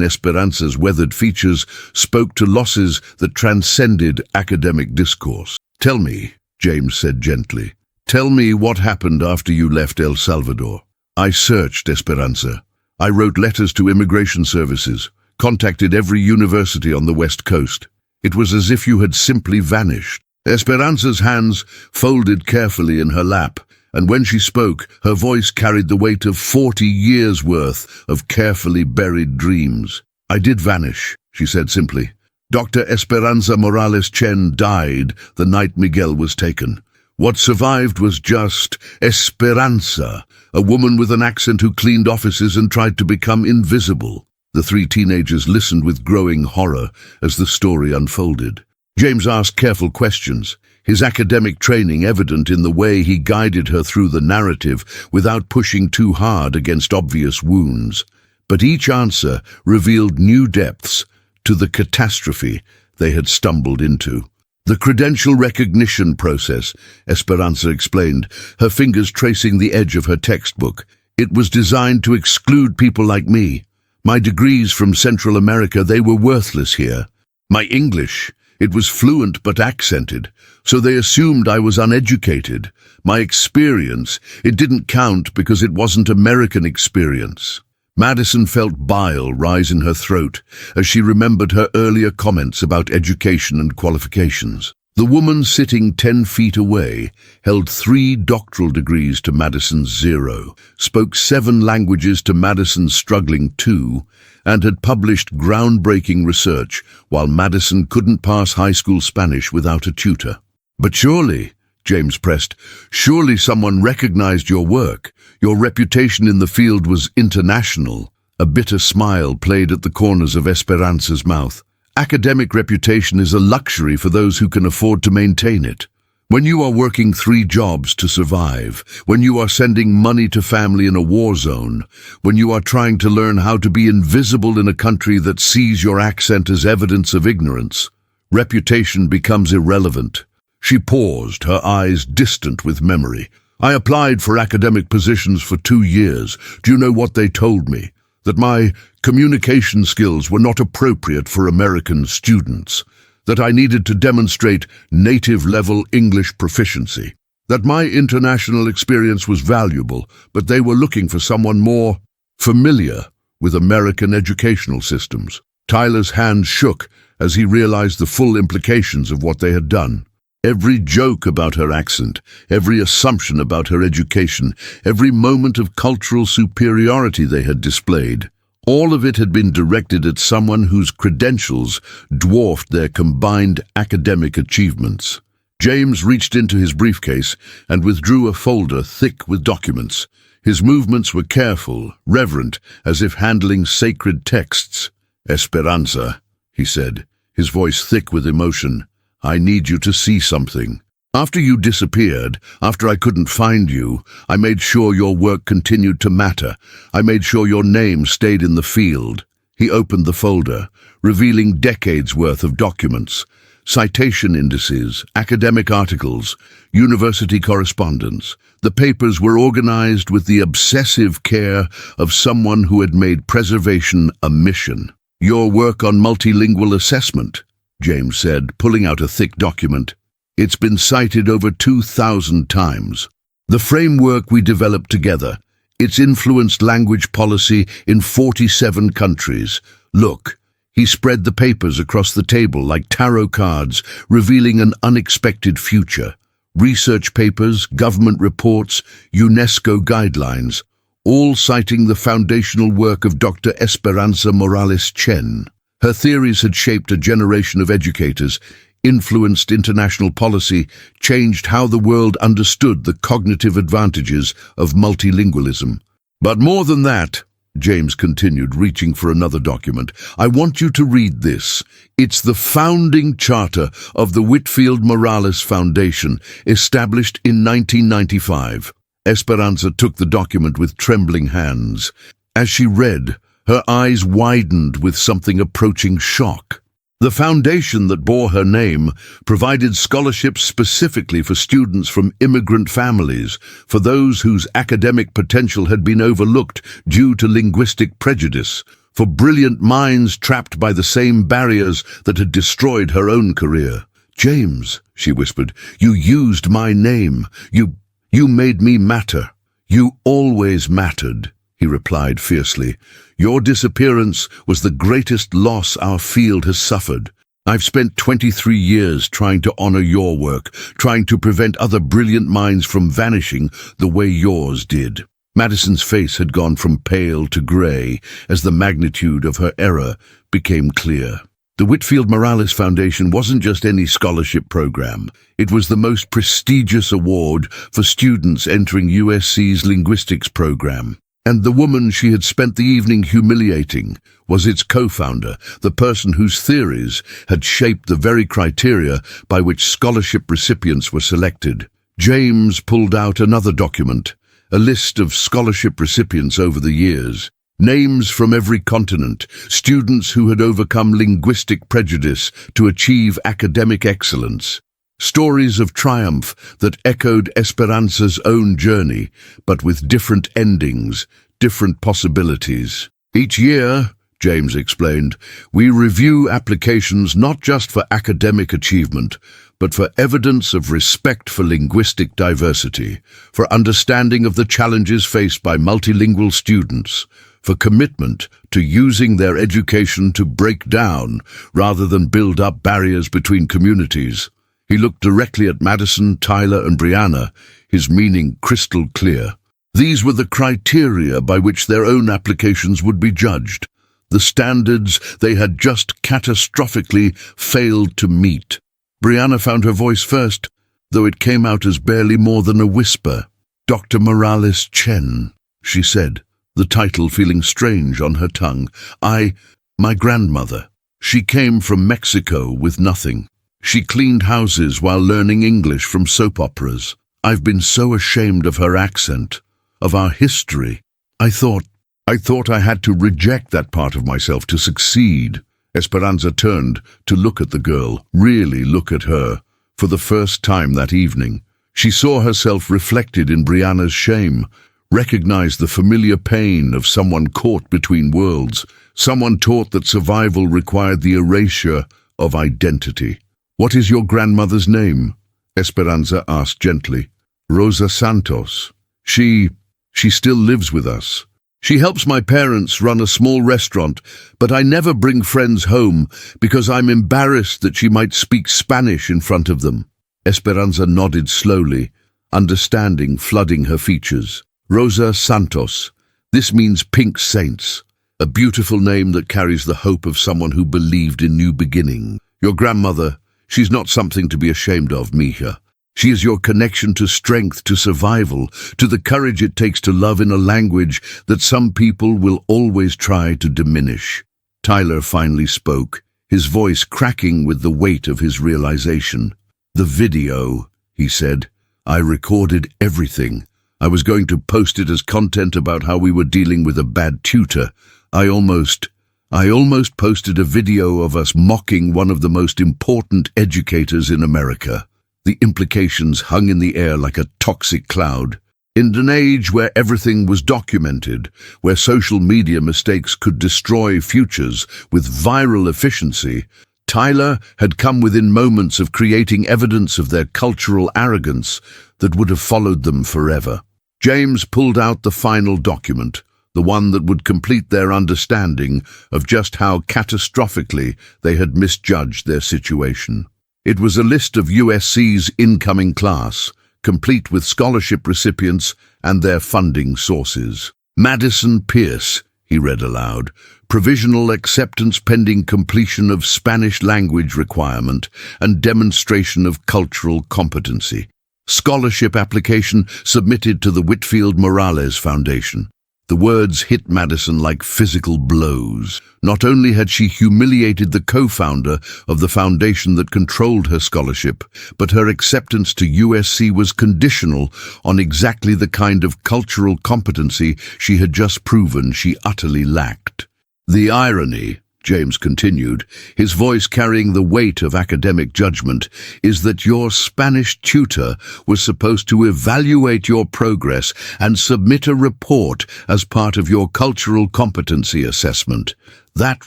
Esperanza's weathered features spoke to losses that transcended academic discourse. "Tell me," James said gently, "tell me what happened after you left El Salvador." "I searched, Esperanza. I wrote letters to immigration services, contacted every university on the West Coast. It was as if you had simply vanished." Esperanza's hands folded carefully in her lap, and when she spoke, her voice carried the weight of 40 years' worth of carefully buried dreams. "I did vanish," she said simply. "Dr. Esperanza Morales Chen died the night Miguel was taken. What survived was just Esperanza, a woman with an accent who cleaned offices and tried to become invisible." The 3 teenagers listened with growing horror as the story unfolded. James asked careful questions, his academic training evident in the way he guided her through the narrative without pushing too hard against obvious wounds. But each answer revealed new depths to the catastrophe they had stumbled into. "The credential recognition process," Esperanza explained, her fingers tracing the edge of her textbook. "It was designed to exclude people like me. My degrees from Central America, they were worthless here. My English, it was fluent but accented, so they assumed I was uneducated. My experience, it didn't count because it wasn't American experience." Madison felt bile rise in her throat as she remembered her earlier comments about education and qualifications. The woman sitting 10 feet away held 3 doctoral degrees to Madison's 0, spoke 7 languages to Madison's struggling 2, and had published groundbreaking research while Madison couldn't pass high school Spanish without a tutor. "But surely," James pressed, "surely someone recognized your work. Your reputation in the field was international." A bitter smile played at the corners of Esperanza's mouth. "Academic reputation is a luxury for those who can afford to maintain it. When you are working 3 jobs to survive, when you are sending money to family in a war zone, when you are trying to learn how to be invisible in a country that sees your accent as evidence of ignorance, reputation becomes irrelevant." She paused, her eyes distant with memory. "I applied for academic positions for 2 years. Do you know what they told me? That my communication skills were not appropriate for American students, that I needed to demonstrate native-level English proficiency, that my international experience was valuable, but they were looking for someone more familiar with American educational systems." Tyler's hand shook as he realized the full implications of what they had done. Every joke about her accent, every assumption about her education, every moment of cultural superiority they had displayed, all of it had been directed at someone whose credentials dwarfed their combined academic achievements. James reached into his briefcase and withdrew a folder thick with documents. His movements were careful, reverent, as if handling sacred texts. "Esperanza," he said, his voice thick with emotion, "I need you to see something. After you disappeared, after I couldn't find you, I made sure your work continued to matter. I made sure your name stayed in the field." He opened the folder, revealing decades' worth of documents. citation indices, academic articles, university correspondence. The papers were organized with the obsessive care of someone who had made preservation a mission. "Your work on multilingual assessment," James said, pulling out a thick document. "It's been cited over 2,000 times. The framework we developed together, it's influenced language policy in 47 countries. Look." He spread the papers across the table like tarot cards, revealing an unexpected future. Research papers, government reports, UNESCO guidelines, all citing the foundational work of Dr. Esperanza Morales Chen. Her theories had shaped a generation of educators, influenced international policy, changed how the world understood the cognitive advantages of multilingualism. "But more than that," James continued, reaching for another document, "I want you to read this. It's the founding charter of the Whitfield Morales Foundation, established in 1995. Esperanza took the document with trembling hands. As she read, her eyes widened with something approaching shock. The foundation that bore her name provided scholarships specifically for students from immigrant families, for those whose academic potential had been overlooked due to linguistic prejudice, for brilliant minds trapped by the same barriers that had destroyed her own career. "James," she whispered, "you used my name. You made me matter." "You always mattered," he replied fiercely. "Your disappearance was the greatest loss our field has suffered. I've spent 23 years trying to honor your work, trying to prevent other brilliant minds from vanishing the way yours did." Madison's face had gone from pale to grey as the magnitude of her error became clear. The Whitfield Morales Foundation wasn't just any scholarship program. It was the most prestigious award for students entering USC's linguistics program. And the woman she had spent the evening humiliating was its co-founder, the person whose theories had shaped the very criteria by which scholarship recipients were selected. James pulled out another document, a list of scholarship recipients over the years. Names from every continent, students who had overcome linguistic prejudice to achieve academic excellence. Stories of triumph that echoed Esperanza's own journey, but with different endings, different possibilities. "Each year," James explained, "we review applications not just for academic achievement, but for evidence of respect for linguistic diversity, for understanding of the challenges faced by multilingual students, for commitment to using their education to break down rather than build up barriers between communities." He looked directly at Madison, Tyler, and Brianna, his meaning crystal clear. These were the criteria by which their own applications would be judged, the standards they had just catastrophically failed to meet. Brianna found her voice first, though it came out as barely more than a whisper. "Dr. Morales Chen," she said, the title feeling strange on her tongue. My grandmother. She came from Mexico with nothing. She cleaned houses while learning English from soap operas. I've been so ashamed of her accent, of our history. I thought I had to reject that part of myself to succeed." Esperanza turned to look at the girl, really look at her, for the first time that evening. She saw herself reflected in Brianna's shame, recognized the familiar pain of someone caught between worlds, someone taught that survival required the erasure of identity. "What is your grandmother's name?" Esperanza asked gently. "Rosa Santos. She still lives with us. She helps my parents run a small restaurant, but I never bring friends home because I'm embarrassed that she might speak Spanish in front of them." Esperanza nodded slowly, understanding flooding her features. "Rosa Santos. This means Pink Saints, a beautiful name that carries the hope of someone who believed in new beginning. Your grandmother, she's not something to be ashamed of, Mija. She is your connection to strength, to survival, to the courage it takes to love in a language that some people will always try to diminish." Tyler finally spoke, his voice cracking with the weight of his realization. "The video," he said. "I recorded everything. I was going to post it as content about how we were dealing with a bad tutor. I almost I almost posted a video of us mocking one of the most important educators in America. The implications hung in the air like a toxic cloud. In an age where everything was documented, where social media mistakes could destroy futures with viral efficiency, Tyler had come within moments of creating evidence of their cultural arrogance that would have followed them forever. James pulled out the final document, the one that would complete their understanding of just how catastrophically they had misjudged their situation. It was a list of USC's incoming class, complete with scholarship recipients and their funding sources. Madison Pierce, he read aloud, provisional acceptance pending completion of Spanish language requirement and demonstration of cultural competency. Scholarship application submitted to the Whitfield Morales Foundation. The words hit Madison like physical blows. Not only had she humiliated the co-founder of the foundation that controlled her scholarship, but her acceptance to USC was conditional on exactly the kind of cultural competency she had just proven she utterly lacked. The irony, James continued, his voice carrying the weight of academic judgment, is that your Spanish tutor was supposed to evaluate your progress and submit a report as part of your cultural competency assessment. That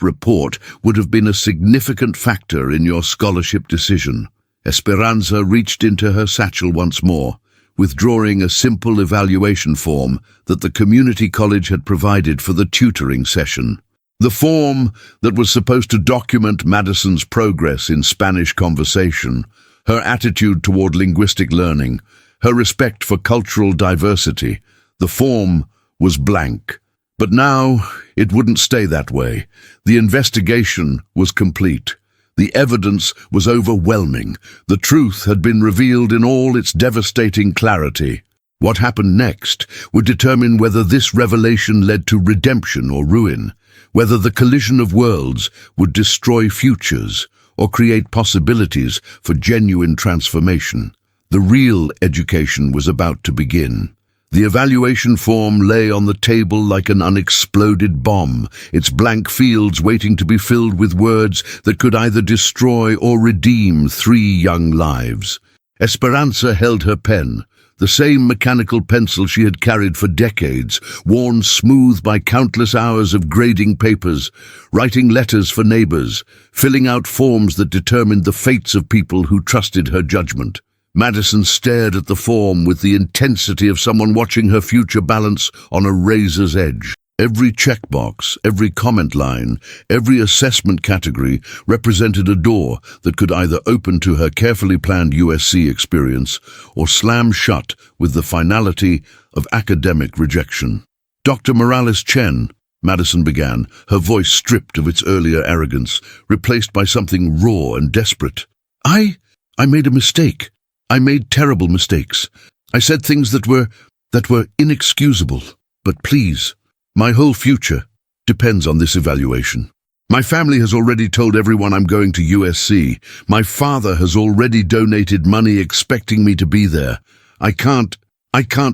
report would have been a significant factor in your scholarship decision. Esperanza reached into her satchel once more, withdrawing a simple evaluation form that the community college had provided for the tutoring session. The form that was supposed to document Madison's progress in Spanish conversation, her attitude toward linguistic learning, her respect for cultural diversity. The form was blank. But now it wouldn't stay that way. The investigation was complete. The evidence was overwhelming. The truth had been revealed in all its devastating clarity. What happened next would determine whether this revelation led to redemption or ruin, whether the collision of worlds would destroy futures or create possibilities for genuine transformation. The real education was about to begin. The evaluation form lay on the table like an unexploded bomb, its blank fields waiting to be filled with words that could either destroy or redeem 3 young lives. Esperanza held her pen, the same mechanical pencil she had carried for decades, worn smooth by countless hours of grading papers, writing letters for neighbors, filling out forms that determined the fates of people who trusted her judgment. Madison stared at the form with the intensity of someone watching her future balance on a razor's edge. Every checkbox, every comment line, every assessment category represented a door that could either open to her carefully planned USC experience or slam shut with the finality of academic rejection. Dr. Morales Chen, Madison began, her voice stripped of its earlier arrogance, replaced by something raw and desperate. I made a mistake. I made terrible mistakes. I said things that were inexcusable. But please, my whole future depends on this evaluation. My family has already told everyone I'm going to USC. My father has already donated money expecting me to be there. I can't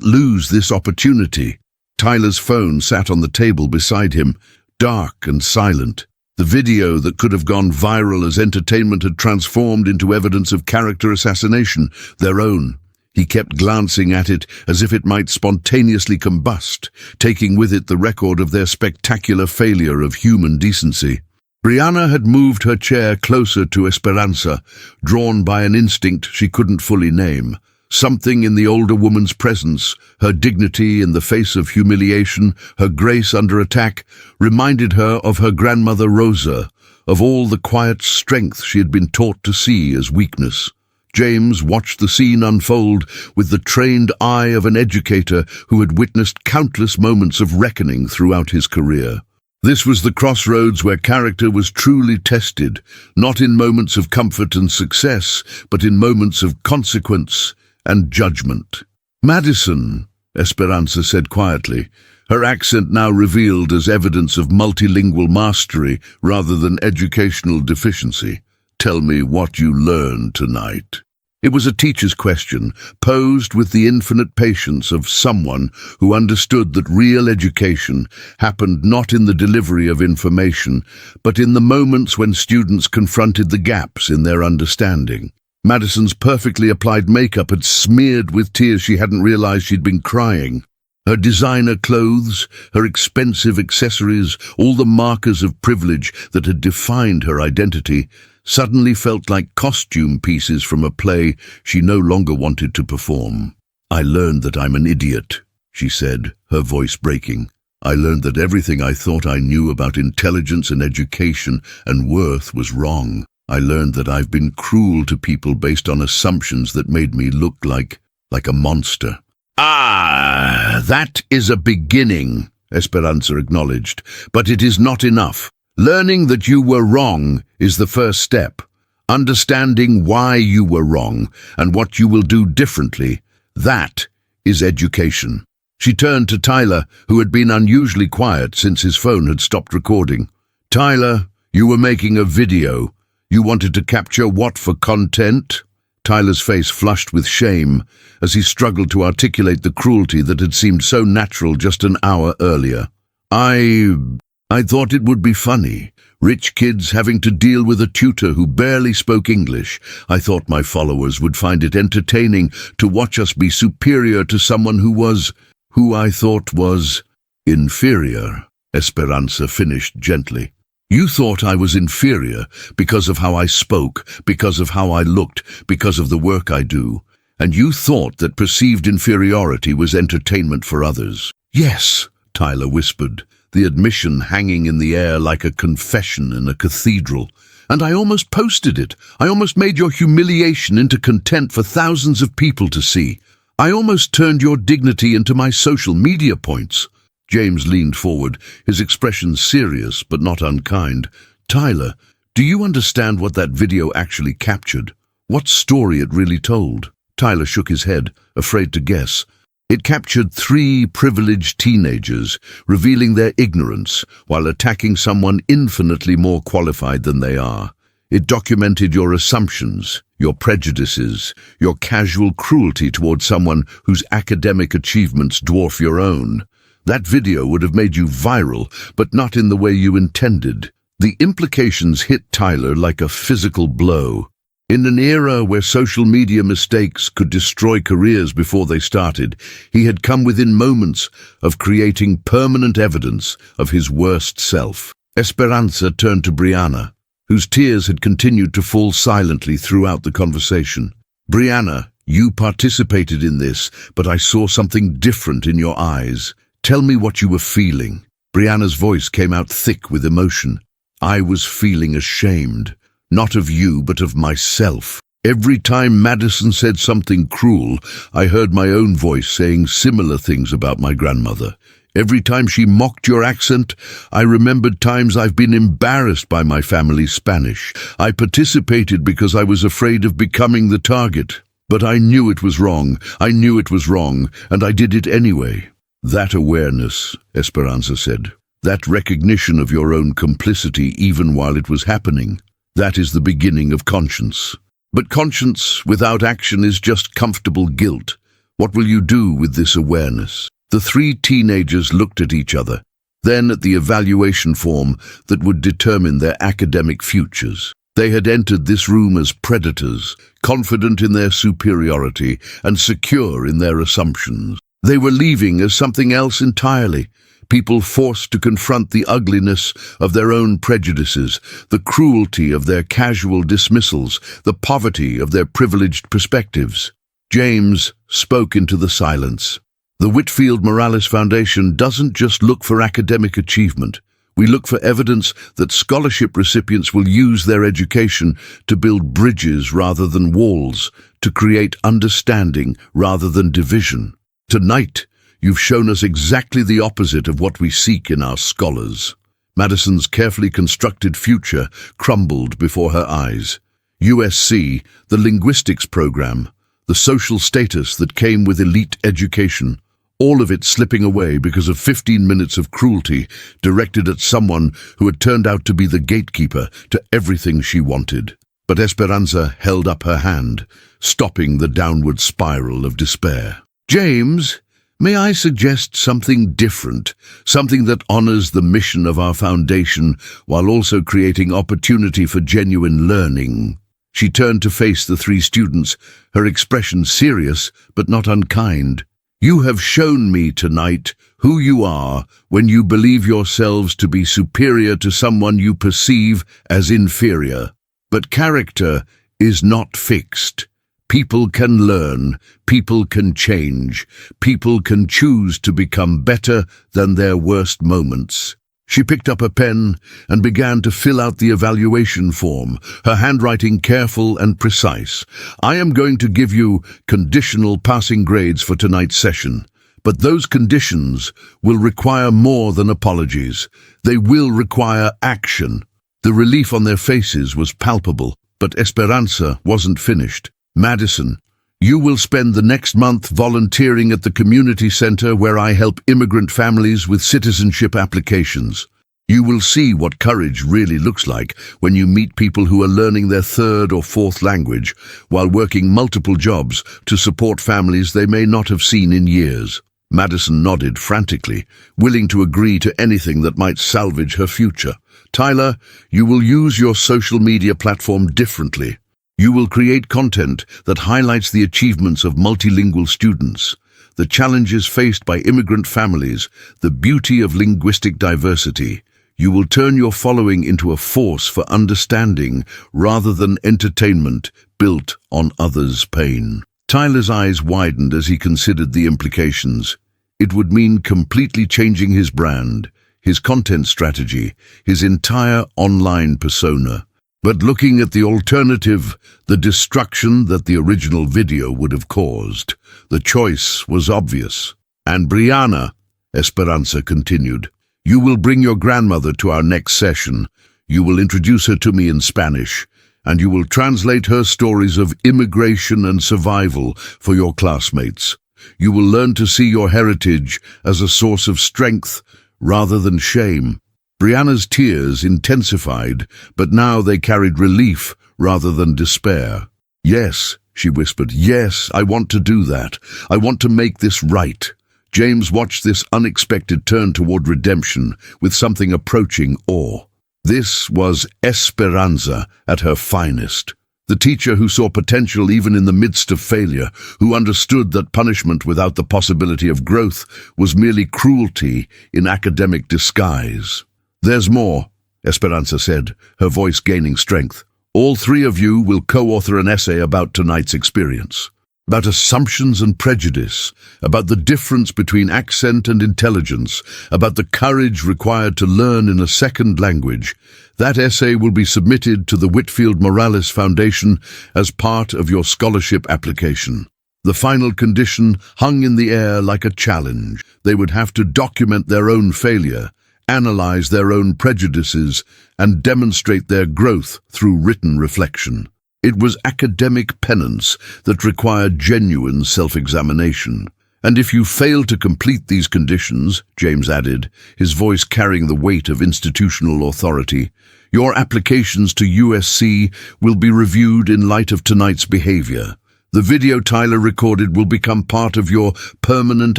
lose this opportunity. Tyler's phone sat on the table beside him, dark and silent. The video that could have gone viral as entertainment had transformed into evidence of character assassination, their own. He kept glancing at it as if it might spontaneously combust, taking with it the record of their spectacular failure of human decency. Brianna had moved her chair closer to Esperanza, drawn by an instinct she couldn't fully name. Something in the older woman's presence, her dignity in the face of humiliation, her grace under attack, reminded her of her grandmother Rosa, of all the quiet strength she had been taught to see as weakness. James watched the scene unfold with the trained eye of an educator who had witnessed countless moments of reckoning throughout his career. This was the crossroads where character was truly tested, not in moments of comfort and success, but in moments of consequence and judgment. Madison, Esperanza said quietly, her accent now revealed as evidence of multilingual mastery rather than educational deficiency. Tell me what you learned tonight. It was a teacher's question, posed with the infinite patience of someone who understood that real education happened not in the delivery of information, but in the moments when students confronted the gaps in their understanding. Madison's perfectly applied makeup had smeared with tears. She hadn't realized she'd been crying. Her designer clothes, her expensive accessories, all the markers of privilege that had defined her identity, suddenly felt like costume pieces from a play she no longer wanted to perform. "I learned that I'm an idiot," she said, her voice breaking. "I learned that everything I thought I knew about intelligence and education and worth was wrong. I learned that I've been cruel to people based on assumptions that made me look like a monster." "Ah, that is a beginning," Esperanza acknowledged, "but it is not enough. Learning that you were wrong is the first step. Understanding why you were wrong and what you will do differently, that is education." She turned to Tyler, who had been unusually quiet since his phone had stopped recording. "Tyler, you were making a video. You wanted to capture what for content?" Tyler's face flushed with shame as he struggled to articulate the cruelty that had seemed so natural just an hour earlier. I thought it would be funny. Rich kids having to deal with a tutor who barely spoke English. I thought my followers would find it entertaining to watch us be superior to someone who I thought was inferior," Esperanza finished gently. "You thought I was inferior because of how I spoke, because of how I looked, because of the work I do. And you thought that perceived inferiority was entertainment for others." "Yes," Tyler whispered, the admission hanging in the air like a confession in a cathedral. "And I almost posted it. I almost made your humiliation into content for thousands of people to see. I almost turned your dignity into my social media points." James leaned forward, his expression serious but not unkind. "Tyler, do you understand what that video actually captured? What story it really told?" Tyler shook his head, afraid to guess. "It captured 3 privileged teenagers, revealing their ignorance while attacking someone infinitely more qualified than they are. It documented your assumptions, your prejudices, your casual cruelty toward someone whose academic achievements dwarf your own. That video would have made you viral, but not in the way you intended." The implications hit Tyler like a physical blow. In an era where social media mistakes could destroy careers before they started, he had come within moments of creating permanent evidence of his worst self. Esperanza turned to Brianna, whose tears had continued to fall silently throughout the conversation. "Brianna, you participated in this, but I saw something different in your eyes. Tell me what you were feeling." Brianna's voice came out thick with emotion. "I was feeling ashamed. Not of you, but of myself. Every time Madison said something cruel, I heard my own voice saying similar things about my grandmother. Every time she mocked your accent, I remembered times I've been embarrassed by my family's Spanish. I participated because I was afraid of becoming the target. But I knew it was wrong. I knew it was wrong, and I did it anyway." "That awareness," Esperanza said, "that recognition of your own complicity even while it was happening, that is the beginning of conscience. But conscience without action is just comfortable guilt. What will you do with this awareness?" The 3 teenagers looked at each other, then at the evaluation form that would determine their academic futures. They had entered this room as predators, confident in their superiority and secure in their assumptions. They were leaving as something else entirely, people forced to confront the ugliness of their own prejudices, the cruelty of their casual dismissals, the poverty of their privileged perspectives. James spoke into the silence. The Whitfield Morales Foundation doesn't just look for academic achievement. We look for evidence that scholarship recipients will use their education to build bridges rather than walls, to create understanding rather than division. Tonight, you've shown us exactly the opposite of what we seek in our scholars. Madison's carefully constructed future crumbled before her eyes. USC, the linguistics program, the social status that came with elite education, all of it slipping away because of 15 minutes of cruelty directed at someone who had turned out to be the gatekeeper to everything she wanted. But Esperanza held up her hand, stopping the downward spiral of despair. "James, may I suggest something different, something that honors the mission of our foundation while also creating opportunity for genuine learning?" She turned to face the three students, her expression serious but not unkind. "You have shown me tonight who you are when you believe yourselves to be superior to someone you perceive as inferior. But character is not fixed. People can learn, people can change, people can choose to become better than their worst moments." She picked up a pen and began to fill out the evaluation form, her handwriting careful and precise. "I am going to give you conditional passing grades for tonight's session, but those conditions will require more than apologies. They will require action." The relief on their faces was palpable, but Esperanza wasn't finished. "Madison, you will spend the next month volunteering at the community center where I help immigrant families with citizenship applications. You will see what courage really looks like when you meet people who are learning their third or fourth language while working multiple jobs to support families they may not have seen in years." Madison nodded frantically, willing to agree to anything that might salvage her future. "Tyler, you will use your social media platform differently. You will create content that highlights the achievements of multilingual students, the challenges faced by immigrant families, the beauty of linguistic diversity. You will turn your following into a force for understanding rather than entertainment built on others' pain." Tyler's eyes widened as he considered the implications. It would mean completely changing his brand, his content strategy, his entire online persona. But looking at the alternative, the destruction that the original video would have caused, the choice was obvious. "And Brianna," Esperanza continued, "you will bring your grandmother to our next session. You will introduce her to me in Spanish, and you will translate her stories of immigration and survival for your classmates. You will learn to see your heritage as a source of strength rather than shame." Brianna's tears intensified, but now they carried relief rather than despair. "Yes," she whispered, "yes, I want to do that. I want to make this right." James watched this unexpected turn toward redemption with something approaching awe. This was Esperanza at her finest. The teacher who saw potential even in the midst of failure, who understood that punishment without the possibility of growth was merely cruelty in academic disguise. "There's more," Esperanza said, her voice gaining strength. "All three of you will co-author an essay about tonight's experience, about assumptions and prejudice, about the difference between accent and intelligence, about the courage required to learn in a second language. That essay will be submitted to the Whitfield Morales Foundation as part of your scholarship application." The final condition hung in the air like a challenge. They would have to document their own failure, analyze their own prejudices, and demonstrate their growth through written reflection. It was academic penance that required genuine self-examination. "And if you fail to complete these conditions," James added, his voice carrying the weight of institutional authority, "your applications to USC will be reviewed in light of tonight's behavior. The video Tyler recorded will become part of your permanent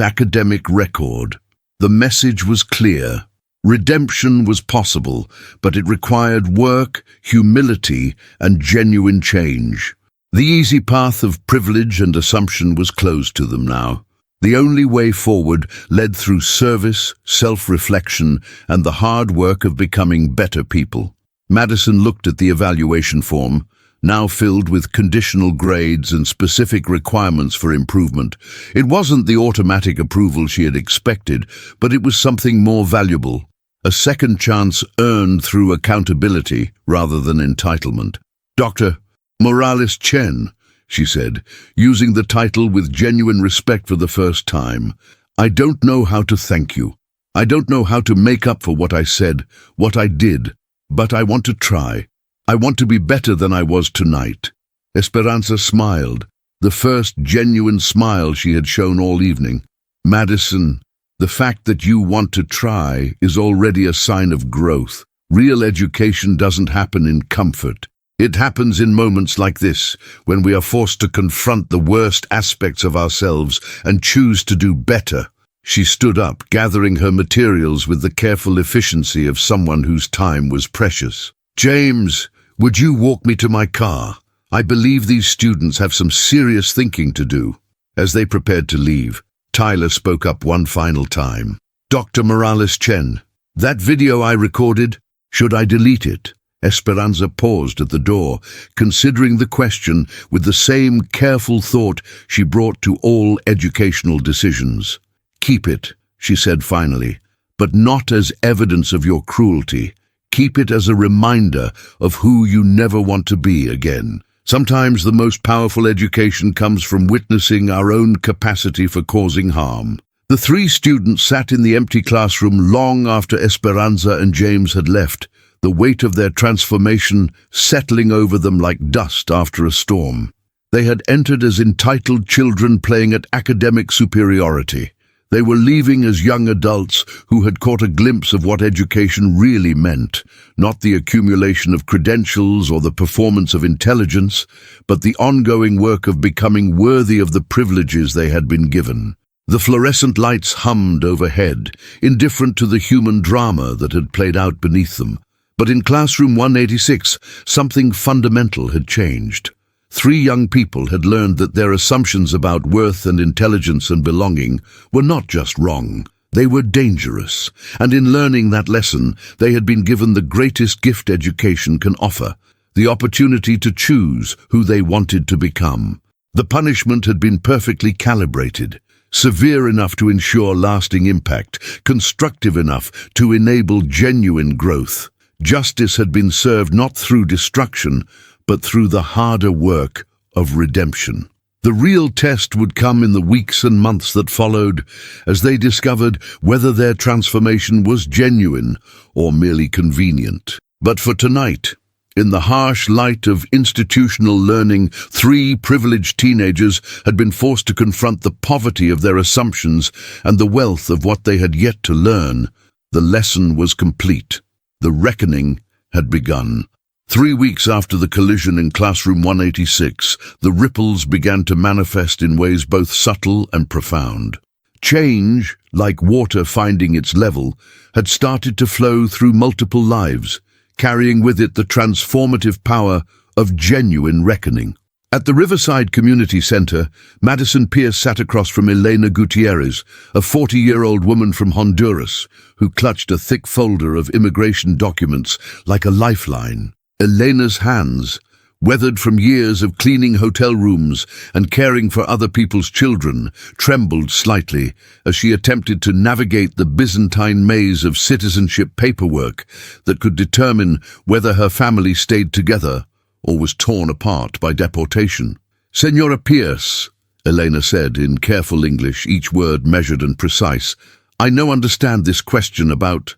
academic record." The message was clear. Redemption was possible, but it required work, humility, and genuine change. The easy path of privilege and assumption was closed to them now. The only way forward led through service, self-reflection, and the hard work of becoming better people. Madison looked at the evaluation form, now filled with conditional grades and specific requirements for improvement. It wasn't the automatic approval she had expected, but it was something more valuable. A second chance earned through accountability rather than entitlement. "Dr. Morales Chen," she said, using the title with genuine respect for the first time, "I don't know how to thank you. I don't know how to make up for what I said, what I did, but I want to try. I want to be better than I was tonight." Esperanza smiled, the first genuine smile she had shown all evening. "Madison, the fact that you want to try is already a sign of growth. Real education doesn't happen in comfort. It happens in moments like this, when we are forced to confront the worst aspects of ourselves and choose to do better. She stood up, gathering her materials with the careful efficiency of someone whose time was precious. "James, would you walk me to my car? I believe these students have some serious thinking to do." As they prepared to leave, Tyler spoke up one final time. "Dr. Morales Chen, that video I recorded, should I delete it?" Esperanza paused at the door, considering the question with the same careful thought she brought to all educational decisions. "Keep it," she said finally, "but not as evidence of your cruelty. Keep it as a reminder of who you never want to be again." Sometimes the most powerful education comes from witnessing our own capacity for causing harm. The three students sat in the empty classroom long after Esperanza and James had left, the weight of their transformation settling over them like dust after a storm. They had entered as entitled children playing at academic superiority. They were leaving as young adults who had caught a glimpse of what education really meant, not the accumulation of credentials or the performance of intelligence, but the ongoing work of becoming worthy of the privileges they had been given. The fluorescent lights hummed overhead, indifferent to the human drama that had played out beneath them. But in classroom 186, something fundamental had changed. Three young people had learned that their assumptions about worth and intelligence and belonging were not just wrong, they were dangerous, and in learning that lesson, they had been given the greatest gift education can offer, the opportunity to choose who they wanted to become. The punishment had been perfectly calibrated, severe enough to ensure lasting impact, constructive enough to enable genuine growth. Justice had been served not through destruction, but through the harder work of redemption. The real test would come in the weeks and months that followed, as they discovered whether their transformation was genuine or merely convenient. But for tonight, in the harsh light of institutional learning, three privileged teenagers had been forced to confront the poverty of their assumptions and the wealth of what they had yet to learn. The lesson was complete. The reckoning had begun. 3 weeks after the collision in classroom 186, the ripples began to manifest in ways both subtle and profound. Change, like water finding its level, had started to flow through multiple lives, carrying with it the transformative power of genuine reckoning. At the Riverside Community Center, Madison Pierce sat across from Elena Gutierrez, a 40-year-old woman from Honduras, who clutched a thick folder of immigration documents like a lifeline. Elena's hands, weathered from years of cleaning hotel rooms and caring for other people's children, trembled slightly as she attempted to navigate the Byzantine maze of citizenship paperwork that could determine whether her family stayed together or was torn apart by deportation. "Senora Pierce," Elena said in careful English, each word measured and precise, "I now understand this question about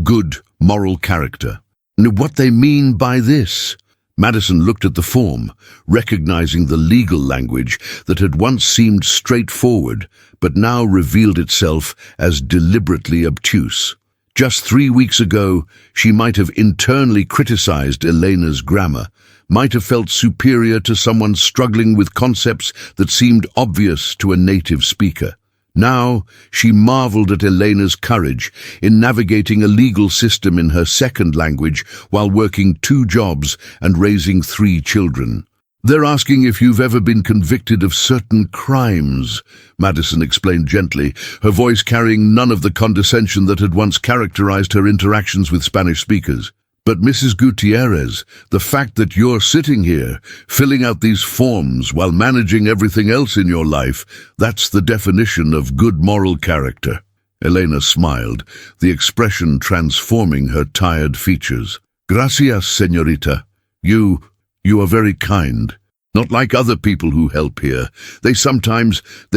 good moral character. What they mean by this?" Madison looked at the form, recognizing the legal language that had once seemed straightforward, but now revealed itself as deliberately obtuse. Just 3 weeks ago, she might have internally criticized Elena's grammar, might have felt superior to someone struggling with concepts that seemed obvious to a native speaker. Now, she marveled at Elena's courage in navigating a legal system in her second language while working 2 jobs and raising 3 children. "They're asking if you've ever been convicted of certain crimes," Madison explained gently, her voice carrying none of the condescension that had once characterized her interactions with Spanish speakers. "But Mrs. Gutierrez, the fact that you're sitting here, filling out these forms while managing everything else in your life, that's the definition of good moral character." Elena smiled, the expression transforming her tired features. "Gracias, señorita. You are very kind. Not like other people who help here. They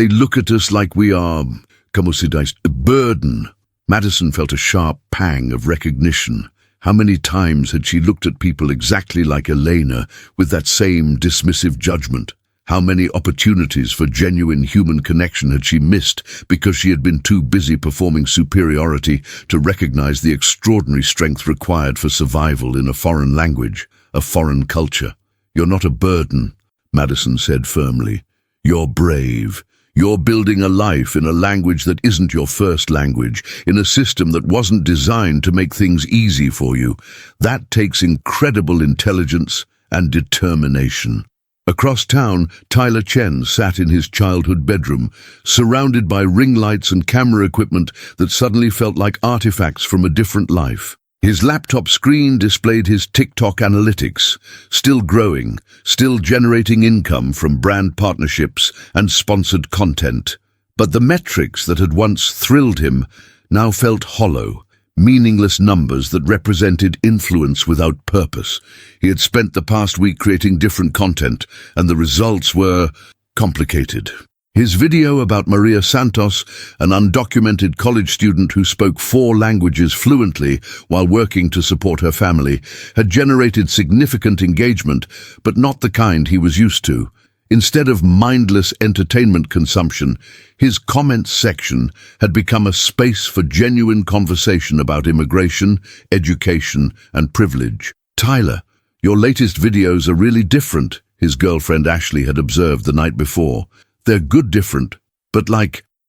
look at us like we are, como se dice, a burden." Madison felt a sharp pang of recognition. How many times had she looked at people exactly like Elena with that same dismissive judgment? How many opportunities for genuine human connection had she missed because she had been too busy performing superiority to recognize the extraordinary strength required for survival in a foreign language? a foreign culture. You're not a burden, Madison said firmly. You're brave. You're building a life in a language that isn't your first language, in a system that wasn't designed to make things easy for you. That takes incredible intelligence and determination. Across town, Tyler Chen sat in his childhood bedroom, surrounded by ring lights and camera equipment that suddenly felt like artifacts from a different life. His laptop screen displayed his TikTok analytics, still growing, still generating income from brand partnerships and sponsored content. But the metrics that had once thrilled him now felt hollow, meaningless numbers that represented influence without purpose. He had spent the past week creating different content, and the results were complicated. His video about Maria Santos, an undocumented college student who spoke 4 languages fluently while working to support her family, had generated significant engagement, but not the kind he was used to. Instead of mindless entertainment consumption, his comments section had become a space for genuine conversation about immigration, education, and privilege. "Tyler, your latest videos are really different," his girlfriend Ashley had observed the night before. "They're good different, but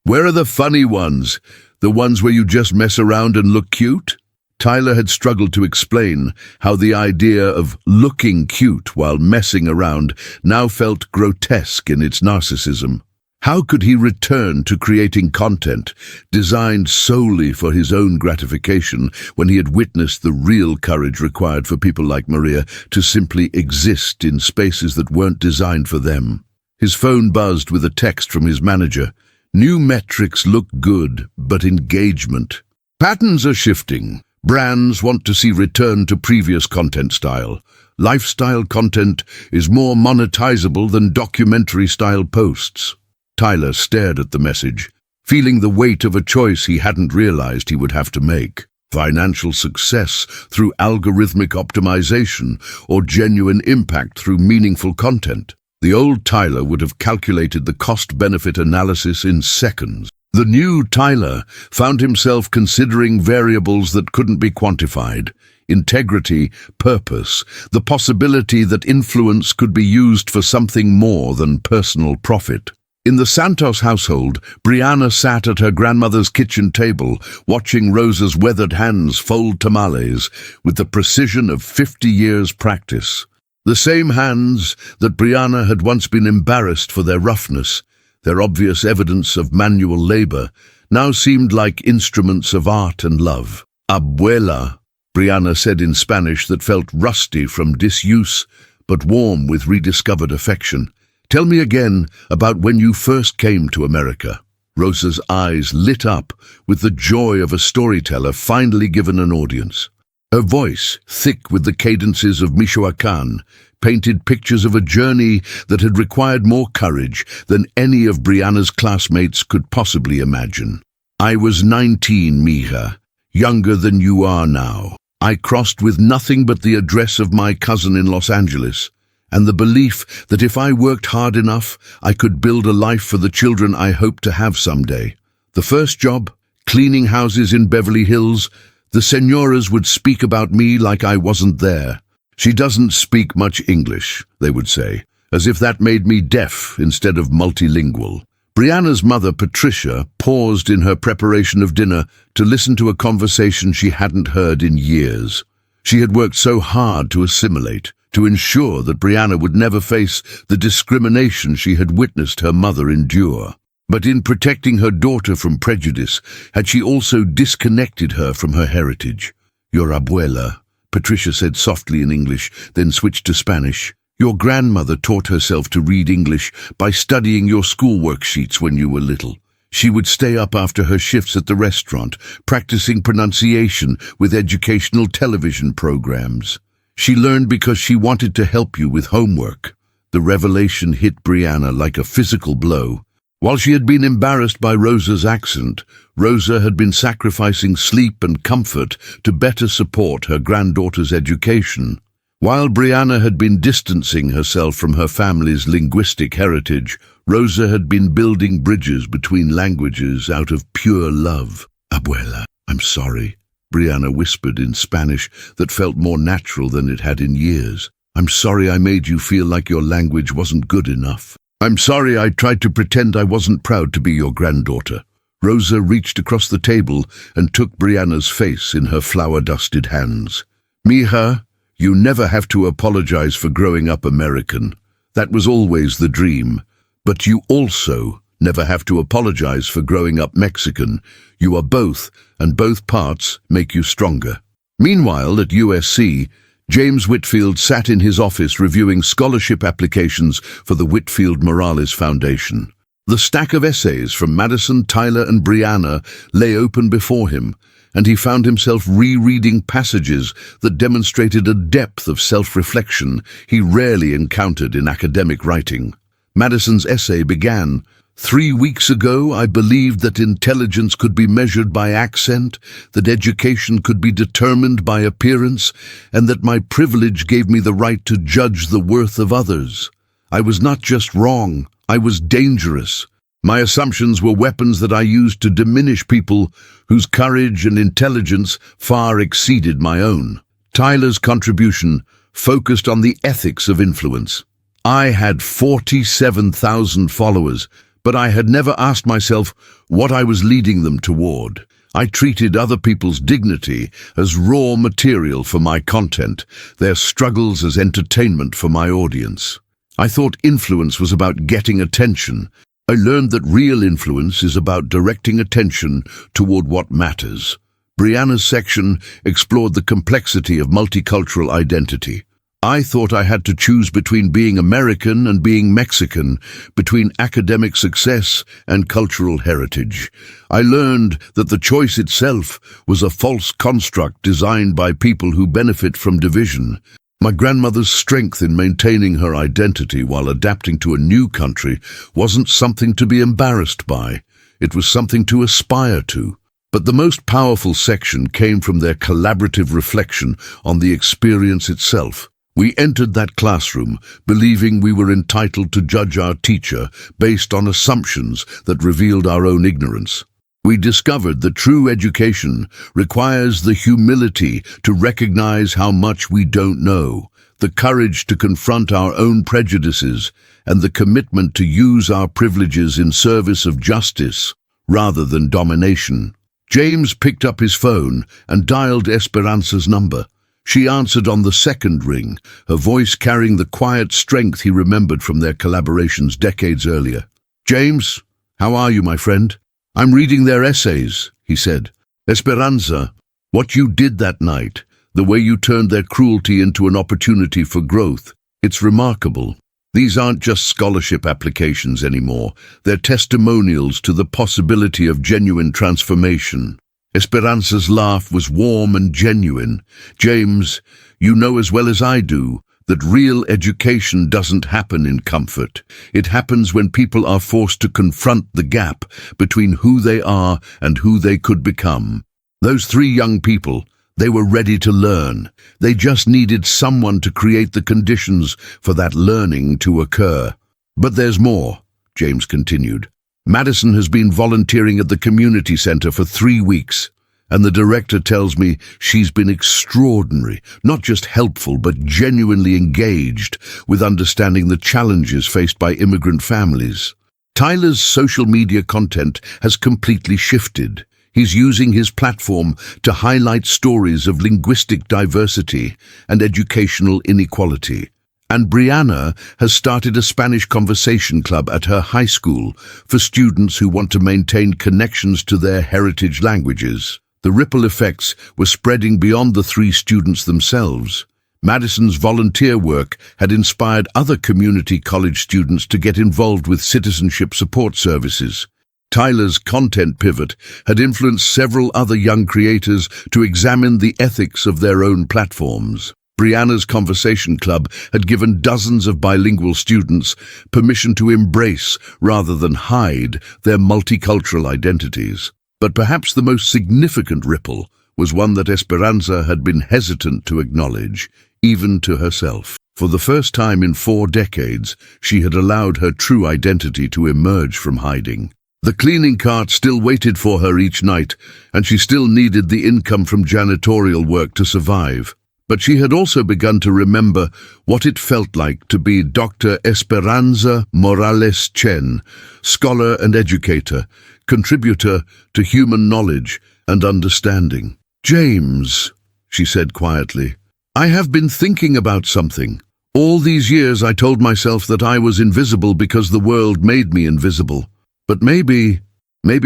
where are the funny ones? The ones where you just mess around and look cute?" Tyler had struggled to explain how the idea of looking cute while messing around now felt grotesque in its narcissism. How could he return to creating content designed solely for his own gratification when he had witnessed the real courage required for people like Maria to simply exist in spaces that weren't designed for them? His phone buzzed with a text from his manager. "New metrics look good, but engagement. Patterns are shifting. Brands want to see return to previous content style. Lifestyle content is more monetizable than documentary-style posts." Tyler stared at the message, feeling the weight of a choice he hadn't realized he would have to make. Financial success through algorithmic optimization or genuine impact through meaningful content. The old Tyler would have calculated the cost-benefit analysis in seconds. The new Tyler found himself considering variables that couldn't be quantified: integrity, purpose, the possibility that influence could be used for something more than personal profit. In the Santos household, Brianna sat at her grandmother's kitchen table, watching Rosa's weathered hands fold tamales with the precision of 50 years' practice. The same hands that Brianna had once been embarrassed for their roughness, their obvious evidence of manual labor, now seemed like instruments of art and love. "Abuela," Brianna said in Spanish that felt rusty from disuse, but warm with rediscovered affection. "Tell me again about when you first came to America." Rosa's eyes lit up with the joy of a storyteller finally given an audience. Her voice, thick with the cadences of Michoacán, painted pictures of a journey that had required more courage than any of Brianna's classmates could possibly imagine. "I was 19, mija, younger than you are now. I crossed with nothing but the address of my cousin in Los Angeles, and the belief that if I worked hard enough, I could build a life for the children I hoped to have someday. The first job, cleaning houses in Beverly Hills, the senoras would speak about me like I wasn't there. 'She doesn't speak much English,' they would say, as if that made me deaf instead of multilingual." Brianna's mother, Patricia, paused in her preparation of dinner to listen to a conversation she hadn't heard in years. She had worked so hard to assimilate, to ensure that Brianna would never face the discrimination she had witnessed her mother endure. But in protecting her daughter from prejudice, had she also disconnected her from her heritage? "Your abuela," Patricia said softly in English, then switched to Spanish. "Your grandmother taught herself to read English by studying your school worksheets when you were little. She would stay up after her shifts at the restaurant, practicing pronunciation with educational television programs. She learned because she wanted to help you with homework." The revelation hit Brianna like a physical blow. While she had been embarrassed by Rosa's accent, Rosa had been sacrificing sleep and comfort to better support her granddaughter's education. While Brianna had been distancing herself from her family's linguistic heritage, Rosa had been building bridges between languages out of pure love. "Abuela, I'm sorry," Brianna whispered in Spanish that felt more natural than it had in years. I'm sorry I made you feel like your language wasn't good enough. I'm sorry I tried to pretend I wasn't proud to be your granddaughter. Rosa reached across the table and took Brianna's face in her flour-dusted hands. Mija, you never have to apologize for growing up American. That was always the dream. But you also never have to apologize for growing up Mexican. You are both, and both parts make you stronger. Meanwhile, at USC, James Whitfield sat in his office reviewing scholarship applications for the Whitfield Morales Foundation. The stack of essays from Madison, Tyler, and Brianna lay open before him, and he found himself rereading passages that demonstrated a depth of self-reflection he rarely encountered in academic writing. Madison's essay began, "3 weeks ago, I believed that intelligence could be measured by accent, that education could be determined by appearance, and that my privilege gave me the right to judge the worth of others. I was not just wrong, I was dangerous. My assumptions were weapons that I used to diminish people whose courage and intelligence far exceeded my own." Tyler's contribution focused on the ethics of influence. "I had 47,000 followers, but I had never asked myself what I was leading them toward. I treated other people's dignity as raw material for my content, their struggles as entertainment for my audience. I thought influence was about getting attention. I learned that real influence is about directing attention toward what matters." Brianna's section explored the complexity of multicultural identity. "I thought I had to choose between being American and being Mexican, between academic success and cultural heritage. I learned that the choice itself was a false construct designed by people who benefit from division. My grandmother's strength in maintaining her identity while adapting to a new country wasn't something to be embarrassed by. It was something to aspire to." But the most powerful section came from their collaborative reflection on the experience itself. "We entered that classroom believing we were entitled to judge our teacher based on assumptions that revealed our own ignorance. We discovered that true education requires the humility to recognize how much we don't know, the courage to confront our own prejudices, and the commitment to use our privileges in service of justice rather than domination." James picked up his phone and dialed Esperanza's number. She answered on the second ring, her voice carrying the quiet strength he remembered from their collaborations decades earlier. "James, how are you, my friend?" "I'm reading their essays," he said. "Esperanza, what you did that night, the way you turned their cruelty into an opportunity for growth, it's remarkable. These aren't just scholarship applications anymore. They're testimonials to the possibility of genuine transformation." Esperanza's laugh was warm and genuine. "James, you know as well as I do that real education doesn't happen in comfort. It happens when people are forced to confront the gap between who they are and who they could become. Those 3 young people, they were ready to learn. They just needed someone to create the conditions for that learning to occur." "But there's more," James continued. "Madison has been volunteering at the community center for 3 weeks. And the director tells me she's been extraordinary, not just helpful, but genuinely engaged with understanding the challenges faced by immigrant families. Tyler's social media content has completely shifted. He's using his platform to highlight stories of linguistic diversity and educational inequality. And Brianna has started a Spanish conversation club at her high school for students who want to maintain connections to their heritage languages. The ripple effects were spreading beyond the 3 students themselves. Madison's volunteer work had inspired other community college students to get involved with citizenship support services. Tyler's content pivot had influenced several other young creators to examine the ethics of their own platforms. Brianna's Conversation Club had given dozens of bilingual students permission to embrace, rather than hide, their multicultural identities. But perhaps the most significant ripple was one that Esperanza had been hesitant to acknowledge, even to herself. For the first time in 4 decades, she had allowed her true identity to emerge from hiding. The cleaning cart still waited for her each night, and she still needed the income from janitorial work to survive. But she had also begun to remember what it felt like to be Dr. Esperanza Morales Chen, scholar and educator, contributor to human knowledge and understanding. "James," she said quietly, "I have been thinking about something. All these years I told myself that I was invisible because the world made me invisible. But maybe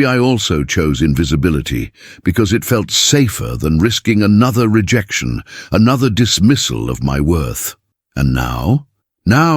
I also chose invisibility because it felt safer than risking another rejection, another dismissal of my worth. And now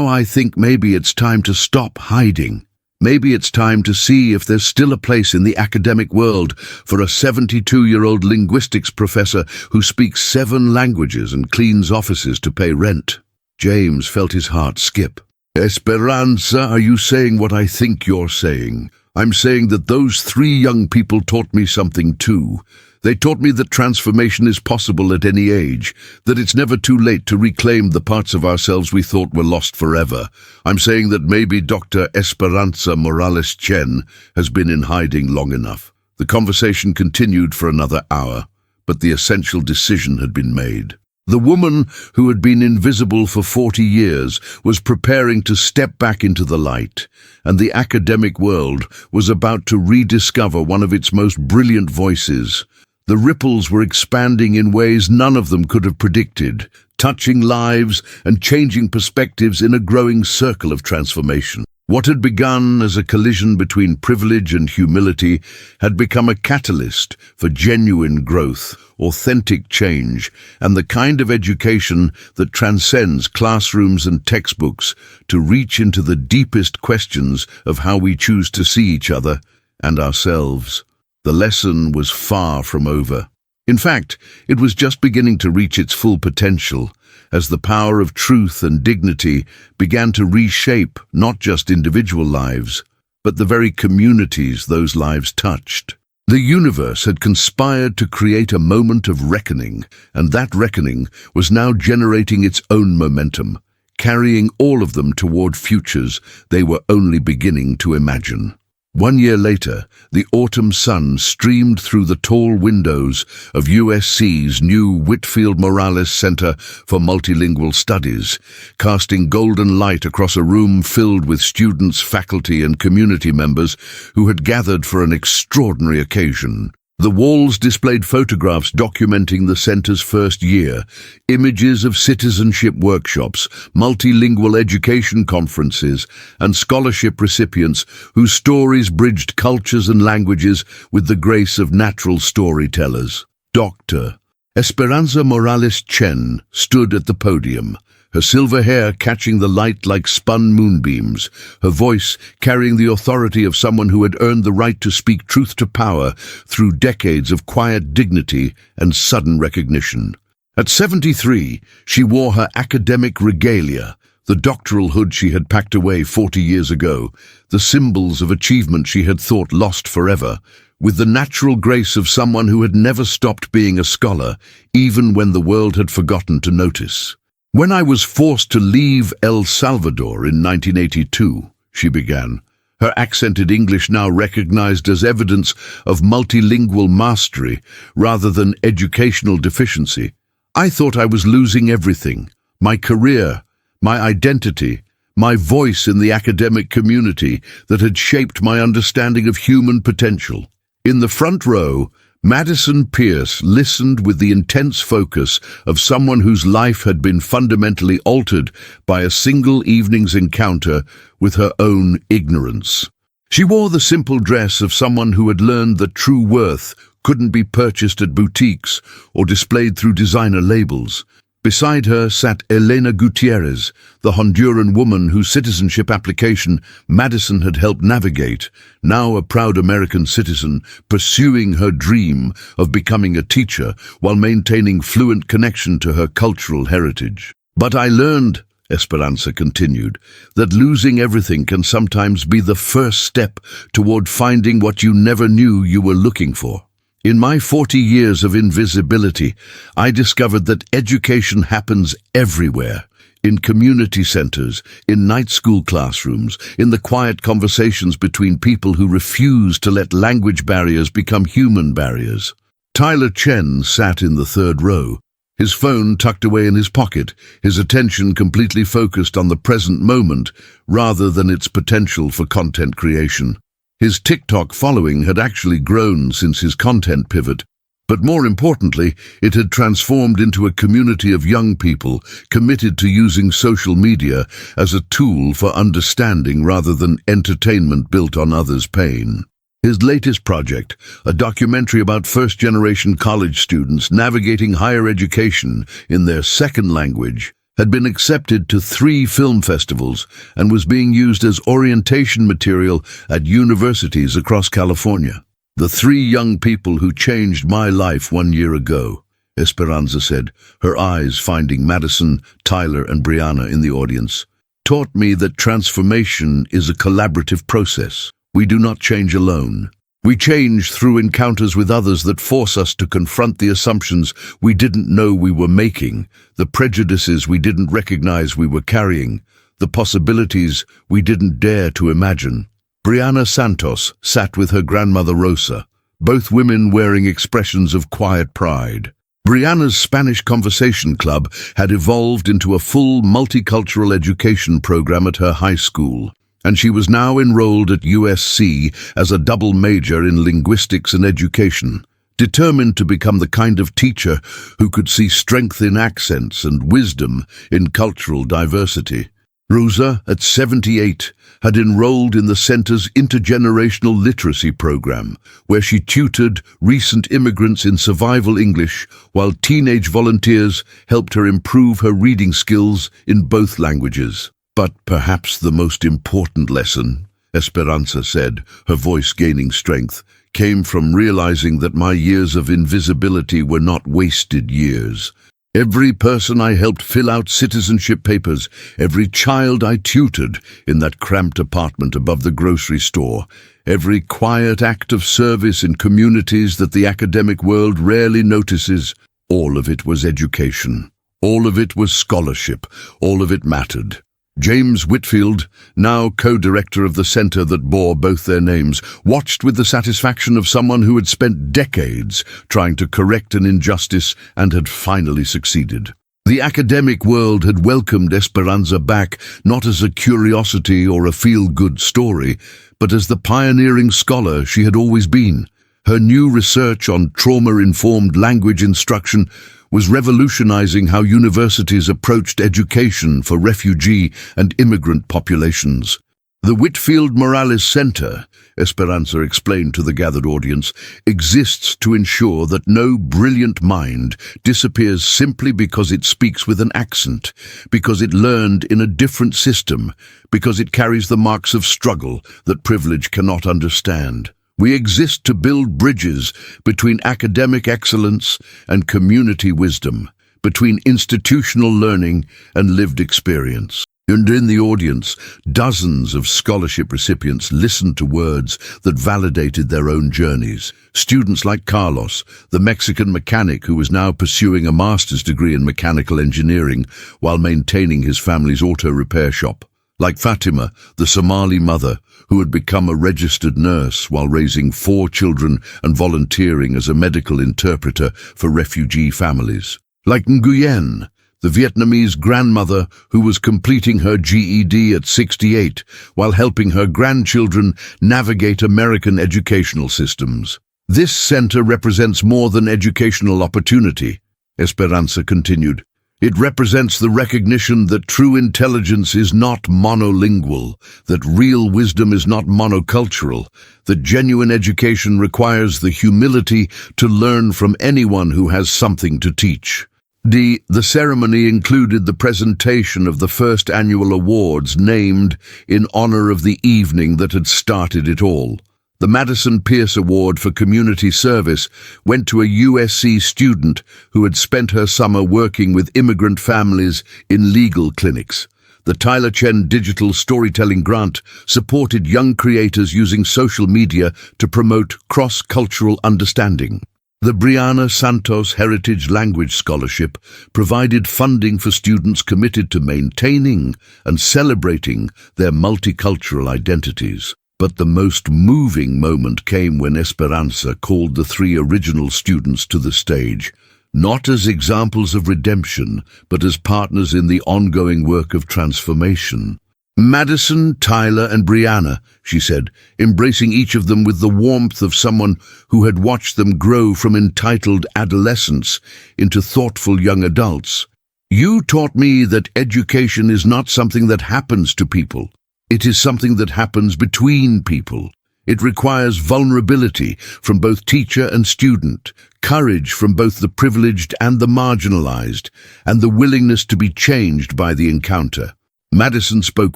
I think maybe it's time to stop hiding. Maybe it's time to see if there's still a place in the academic world for a 72-year-old linguistics professor who speaks 7 languages and cleans offices to pay rent." James felt his heart skip. "Esperanza, are you saying what I think you're saying? I'm saying that those 3 young people taught me something too. They taught me that transformation is possible at any age, that it's never too late to reclaim the parts of ourselves we thought were lost forever. I'm saying that maybe Dr. Esperanza Morales Chen has been in hiding long enough." The conversation continued for another hour, but the essential decision had been made. The woman who had been invisible for 40 years was preparing to step back into the light, and the academic world was about to rediscover one of its most brilliant voices. The ripples were expanding in ways none of them could have predicted, touching lives and changing perspectives in a growing circle of transformation. What had begun as a collision between privilege and humility had become a catalyst for genuine growth, authentic change, and the kind of education that transcends classrooms and textbooks to reach into the deepest questions of how we choose to see each other and ourselves. The lesson was far from over. In fact, it was just beginning to reach its full potential, as the power of truth and dignity began to reshape not just individual lives, but the very communities those lives touched. The universe had conspired to create a moment of reckoning, and that reckoning was now generating its own momentum, carrying all of them toward futures they were only beginning to imagine. 1 year later, the autumn sun streamed through the tall windows of USC's new Whitfield Morales Center for Multilingual Studies, casting golden light across a room filled with students, faculty, and community members who had gathered for an extraordinary occasion. The walls displayed photographs documenting the center's first year, images of citizenship workshops, multilingual education conferences, and scholarship recipients whose stories bridged cultures and languages with the grace of natural storytellers. Dr. Esperanza Morales Chen stood at the podium, her silver hair catching the light like spun moonbeams, her voice carrying the authority of someone who had earned the right to speak truth to power through decades of quiet dignity and sudden recognition. At 73, she wore her academic regalia, the doctoral hood she had packed away 40 years ago, the symbols of achievement she had thought lost forever, with the natural grace of someone who had never stopped being a scholar, even when the world had forgotten to notice. "When I was forced to leave El Salvador in 1982, she began, her accented English now recognized as evidence of multilingual mastery rather than educational deficiency, I thought I was losing everything: my career, my identity, my voice in the academic community that had shaped my understanding of human potential. In the front row, Madison Pierce listened with the intense focus of someone whose life had been fundamentally altered by a single evening's encounter with her own ignorance. She wore the simple dress of someone who had learned that true worth couldn't be purchased at boutiques or displayed through designer labels. Beside her sat Elena Gutierrez, the Honduran woman whose citizenship application Madison had helped navigate, now a proud American citizen pursuing her dream of becoming a teacher while maintaining fluent connection to her cultural heritage. "But I learned," Esperanza continued, "that losing everything can sometimes be the first step toward finding what you never knew you were looking for. In my 40 years of invisibility, I discovered that education happens everywhere, in community centers, in night school classrooms, in the quiet conversations between people who refuse to let language barriers become human barriers." Tyler Chen sat in the third row, his phone tucked away in his pocket, his attention completely focused on the present moment rather than its potential for content creation. His TikTok following had actually grown since his content pivot, but more importantly, it had transformed into a community of young people committed to using social media as a tool for understanding rather than entertainment built on others' pain. His latest project, a documentary about first-generation college students navigating higher education in their second language, had been accepted to 3 film festivals and was being used as orientation material at universities across California. "The 3 young people who changed my life 1 year ago," Esperanza said, her eyes finding Madison, Tyler, and Brianna in the audience, "taught me that transformation is a collaborative process. We do not change alone. We change through encounters with others that force us to confront the assumptions we didn't know we were making, the prejudices we didn't recognize we were carrying, the possibilities we didn't dare to imagine." Brianna Santos sat with her grandmother Rosa, both women wearing expressions of quiet pride. Brianna's Spanish Conversation Club had evolved into a full multicultural education program at her high school, and she was now enrolled at USC as a double major in linguistics and education, determined to become the kind of teacher who could see strength in accents and wisdom in cultural diversity. Rosa, at 78, had enrolled in the center's intergenerational literacy program, where she tutored recent immigrants in survival English, while teenage volunteers helped her improve her reading skills in both languages. "But perhaps the most important lesson," Esperanza said, her voice gaining strength, "came from realizing that my years of invisibility were not wasted years. Every person I helped fill out citizenship papers, every child I tutored in that cramped apartment above the grocery store, every quiet act of service in communities that the academic world rarely notices, all of it was education. All of it was scholarship. All of it mattered." James Whitfield, now co-director of the center that bore both their names, watched with the satisfaction of someone who had spent decades trying to correct an injustice and had finally succeeded. The academic world had welcomed Esperanza back not as a curiosity or a feel-good story, but as the pioneering scholar she had always been. Her new research on trauma-informed language instruction was revolutionizing how universities approached education for refugee and immigrant populations. The Whitfield Morales Center, Esperanza explained to the gathered audience, exists to ensure that no brilliant mind disappears simply because it speaks with an accent, because it learned in a different system, because it carries the marks of struggle that privilege cannot understand. We exist to build bridges between academic excellence and community wisdom, between institutional learning and lived experience. And in the audience, dozens of scholarship recipients listened to words that validated their own journeys. Students like Carlos, the Mexican mechanic who was now pursuing a master's degree in mechanical engineering while maintaining his family's auto repair shop. Like Fatima, the Somali mother, who had become a registered nurse while raising 4 children and volunteering as a medical interpreter for refugee families. Like Nguyen, the Vietnamese grandmother who was completing her GED at 68 while helping her grandchildren navigate American educational systems. This center represents more than educational opportunity, Esperanza continued. It represents the recognition that true intelligence is not monolingual, that real wisdom is not monocultural, that genuine education requires the humility to learn from anyone who has something to teach. The ceremony included the presentation of the first annual awards named in honor of the evening that had started it all. The Madison Pierce Award for Community Service went to a USC student who had spent her summer working with immigrant families in legal clinics. The Tyler Chen Digital Storytelling Grant supported young creators using social media to promote cross-cultural understanding. The Brianna Santos Heritage Language Scholarship provided funding for students committed to maintaining and celebrating their multicultural identities. But the most moving moment came when Esperanza called the 3 original students to the stage. not as examples of redemption, but as partners in the ongoing work of transformation. "Madison, Tyler, and Brianna," she said, embracing each of them with the warmth of someone who had watched them grow from entitled adolescents into thoughtful young adults. "You taught me that education is not something that happens to people. It is something that happens between people. It requires vulnerability from both teacher and student, courage from both the privileged and the marginalized, and the willingness to be changed by the encounter." Madison spoke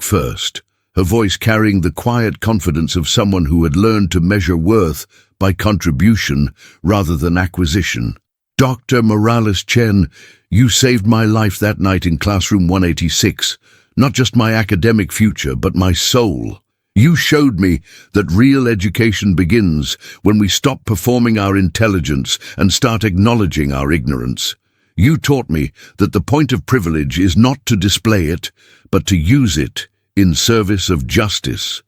first, her voice carrying the quiet confidence of someone who had learned to measure worth by contribution rather than acquisition. "Dr. Morales Chen, you saved my life that night in classroom 186, not just my academic future, but my soul. You showed me that real education begins when we stop performing our intelligence and start acknowledging our ignorance. You taught me that the point of privilege is not to display it, but to use it in service of justice."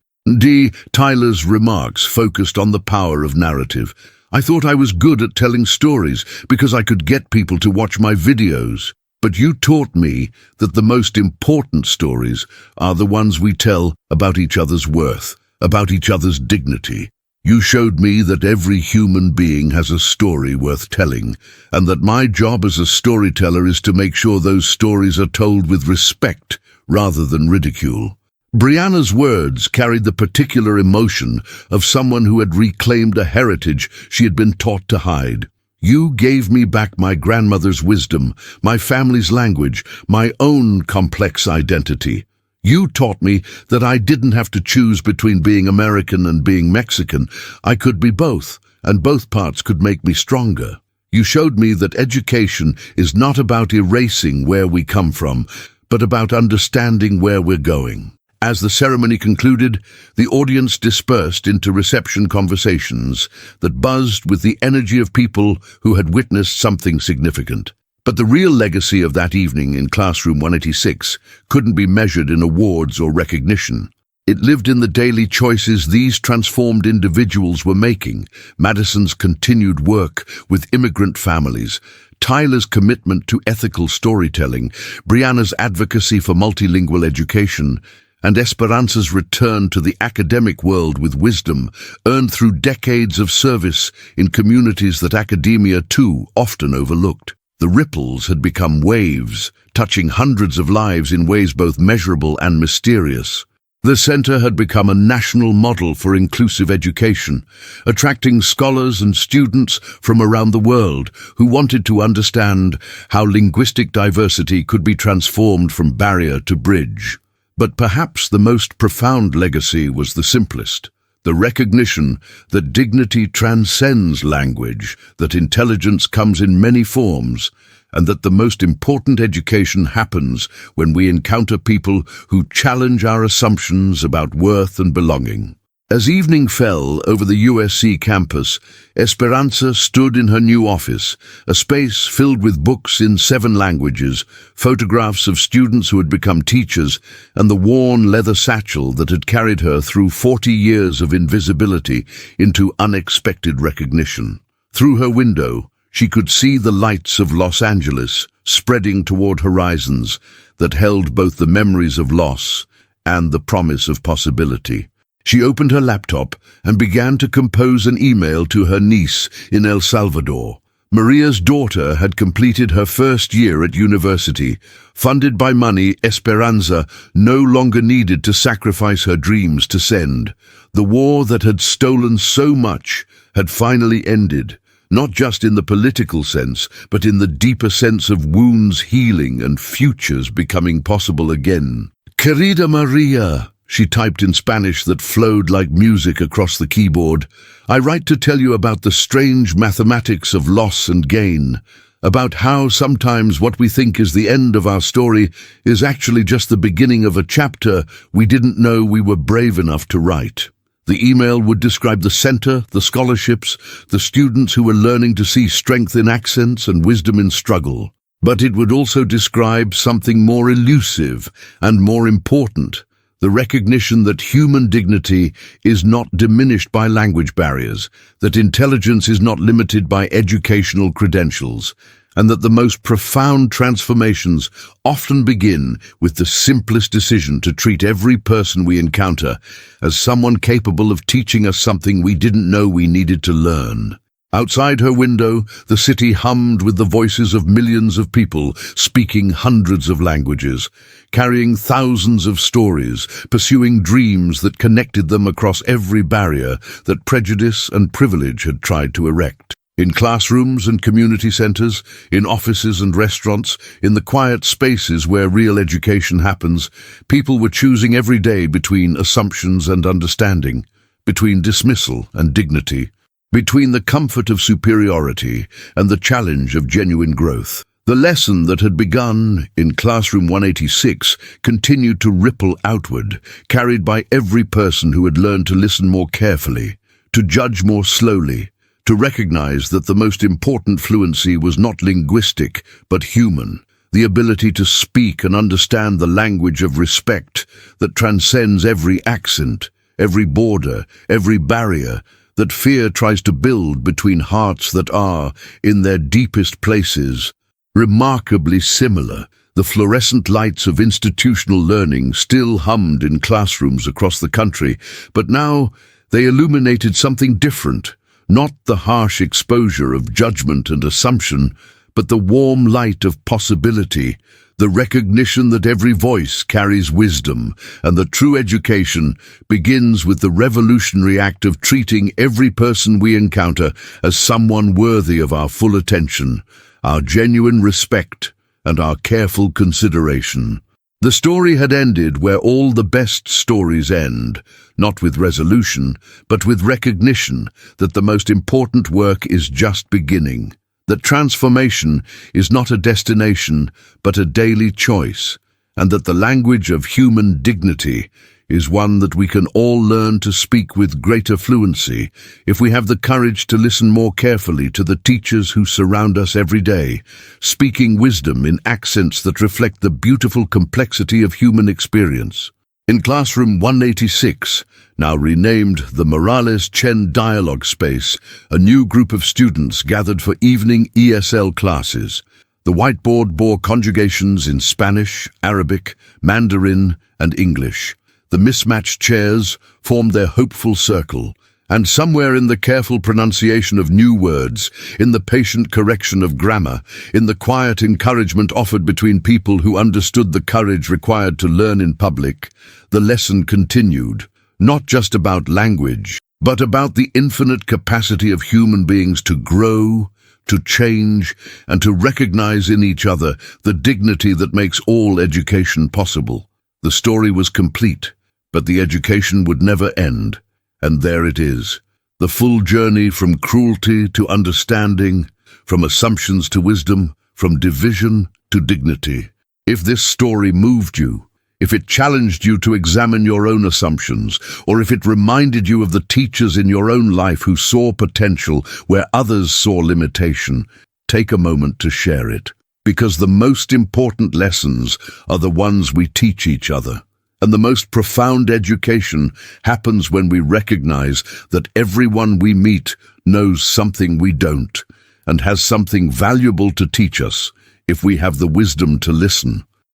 Tyler's remarks focused on the power of narrative. "I thought I was good at telling stories because I could get people to watch my videos. But you taught me that the most important stories are the ones we tell about each other's worth, about each other's dignity. You showed me that every human being has a story worth telling, and that my job as a storyteller is to make sure those stories are told with respect rather than ridicule." Brianna's words carried the particular emotion of someone who had reclaimed a heritage she had been taught to hide. "You gave me back my grandmother's wisdom, my family's language, my own complex identity. You taught me that I didn't have to choose between being American and being Mexican. I could be both, and both parts could make me stronger. You showed me that education is not about erasing where we come from, but about understanding where we're going." As the ceremony concluded, the audience dispersed into reception conversations that buzzed with the energy of people who had witnessed something significant. But the real legacy of that evening in classroom 186 couldn't be measured in awards or recognition. It lived in the daily choices these transformed individuals were making: Madison's continued work with immigrant families, Tyler's commitment to ethical storytelling, Brianna's advocacy for multilingual education, and Esperanza's return to the academic world with wisdom earned through decades of service in communities that academia too often overlooked. The ripples had become waves, touching hundreds of lives in ways both measurable and mysterious. The center had become a national model for inclusive education, attracting scholars and students from around the world who wanted to understand how linguistic diversity could be transformed from barrier to bridge. But perhaps the most profound legacy was the simplest: the recognition that dignity transcends language, that intelligence comes in many forms, and that the most important education happens when we encounter people who challenge our assumptions about worth and belonging. As evening fell over the USC campus, Esperanza stood in her new office, a space filled with books in 7 languages, photographs of students who had become teachers, and the worn leather satchel that had carried her through 40 years of invisibility into unexpected recognition. Through her window, she could see the lights of Los Angeles spreading toward horizons that held both the memories of loss and the promise of possibility. She opened her laptop and began to compose an email to her niece in El Salvador. Maria's daughter had completed her first year at university. Funded by money Esperanza no longer needed to sacrifice her dreams to send. The war that had stolen so much had finally ended, not just in the political sense, but in the deeper sense of wounds healing and futures becoming possible again. "Querida Maria," she typed in Spanish that flowed like music across the keyboard, "I write to tell you about the strange mathematics of loss and gain, about how sometimes what we think is the end of our story is actually just the beginning of a chapter we didn't know we were brave enough to write." The email would describe the center, the scholarships, the students who were learning to see strength in accents and wisdom in struggle. But it would also describe something more elusive and more important: The recognition that human dignity is not diminished by language barriers, that intelligence is not limited by educational credentials, and that the most profound transformations often begin with the simplest decision to treat every person we encounter as someone capable of teaching us something we didn't know we needed to learn. Outside her window, the city hummed with the voices of millions of people speaking hundreds of languages, carrying thousands of stories, pursuing dreams that connected them across every barrier that prejudice and privilege had tried to erect. In classrooms and community centers, in offices and restaurants, in the quiet spaces where real education happens, people were choosing every day between assumptions and understanding, between dismissal and dignity, between the comfort of superiority and the challenge of genuine growth. The lesson that had begun in Classroom 186 continued to ripple outward, carried by every person who had learned to listen more carefully, to judge more slowly, to recognize that the most important fluency was not linguistic, but human, the ability to speak and understand the language of respect that transcends every accent, every border, every barrier, that fear tries to build between hearts that are, in their deepest places, remarkably similar. The fluorescent lights of institutional learning still hummed in classrooms across the country, but now they illuminated something different. Not the harsh exposure of judgment and assumption, but the warm light of possibility, the recognition that every voice carries wisdom, and that true education begins with the revolutionary act of treating every person we encounter as someone worthy of our full attention, our genuine respect, and our careful consideration. The story had ended where all the best stories end, not with resolution, but with recognition that the most important work is just beginning, that transformation is not a destination, but a daily choice, and that the language of human dignity is one that we can all learn to speak with greater fluency if we have the courage to listen more carefully to the teachers who surround us every day, speaking wisdom in accents that reflect the beautiful complexity of human experience. In Classroom 186, now renamed the Morales Chen Dialogue Space, a new group of students gathered for evening ESL classes. The whiteboard bore conjugations in Spanish, Arabic, Mandarin, and English. The mismatched chairs formed their hopeful circle, and somewhere in the careful pronunciation of new words, in the patient correction of grammar, in the quiet encouragement offered between people who understood the courage required to learn in public, the lesson continued, not just about language, but about the infinite capacity of human beings to grow, to change, and to recognize in each other the dignity that makes all education possible. The story was complete, but the education would never end. And there it is, the full journey from cruelty to understanding, from assumptions to wisdom, from division to dignity. If this story moved you, if it challenged you to examine your own assumptions, or if it reminded you of the teachers in your own life who saw potential where others saw limitation, take a moment to share it. Because the most important lessons are the ones we teach each other. And the most profound education happens when we recognize that everyone we meet knows something we don't, and has something valuable to teach us if we have the wisdom to listen.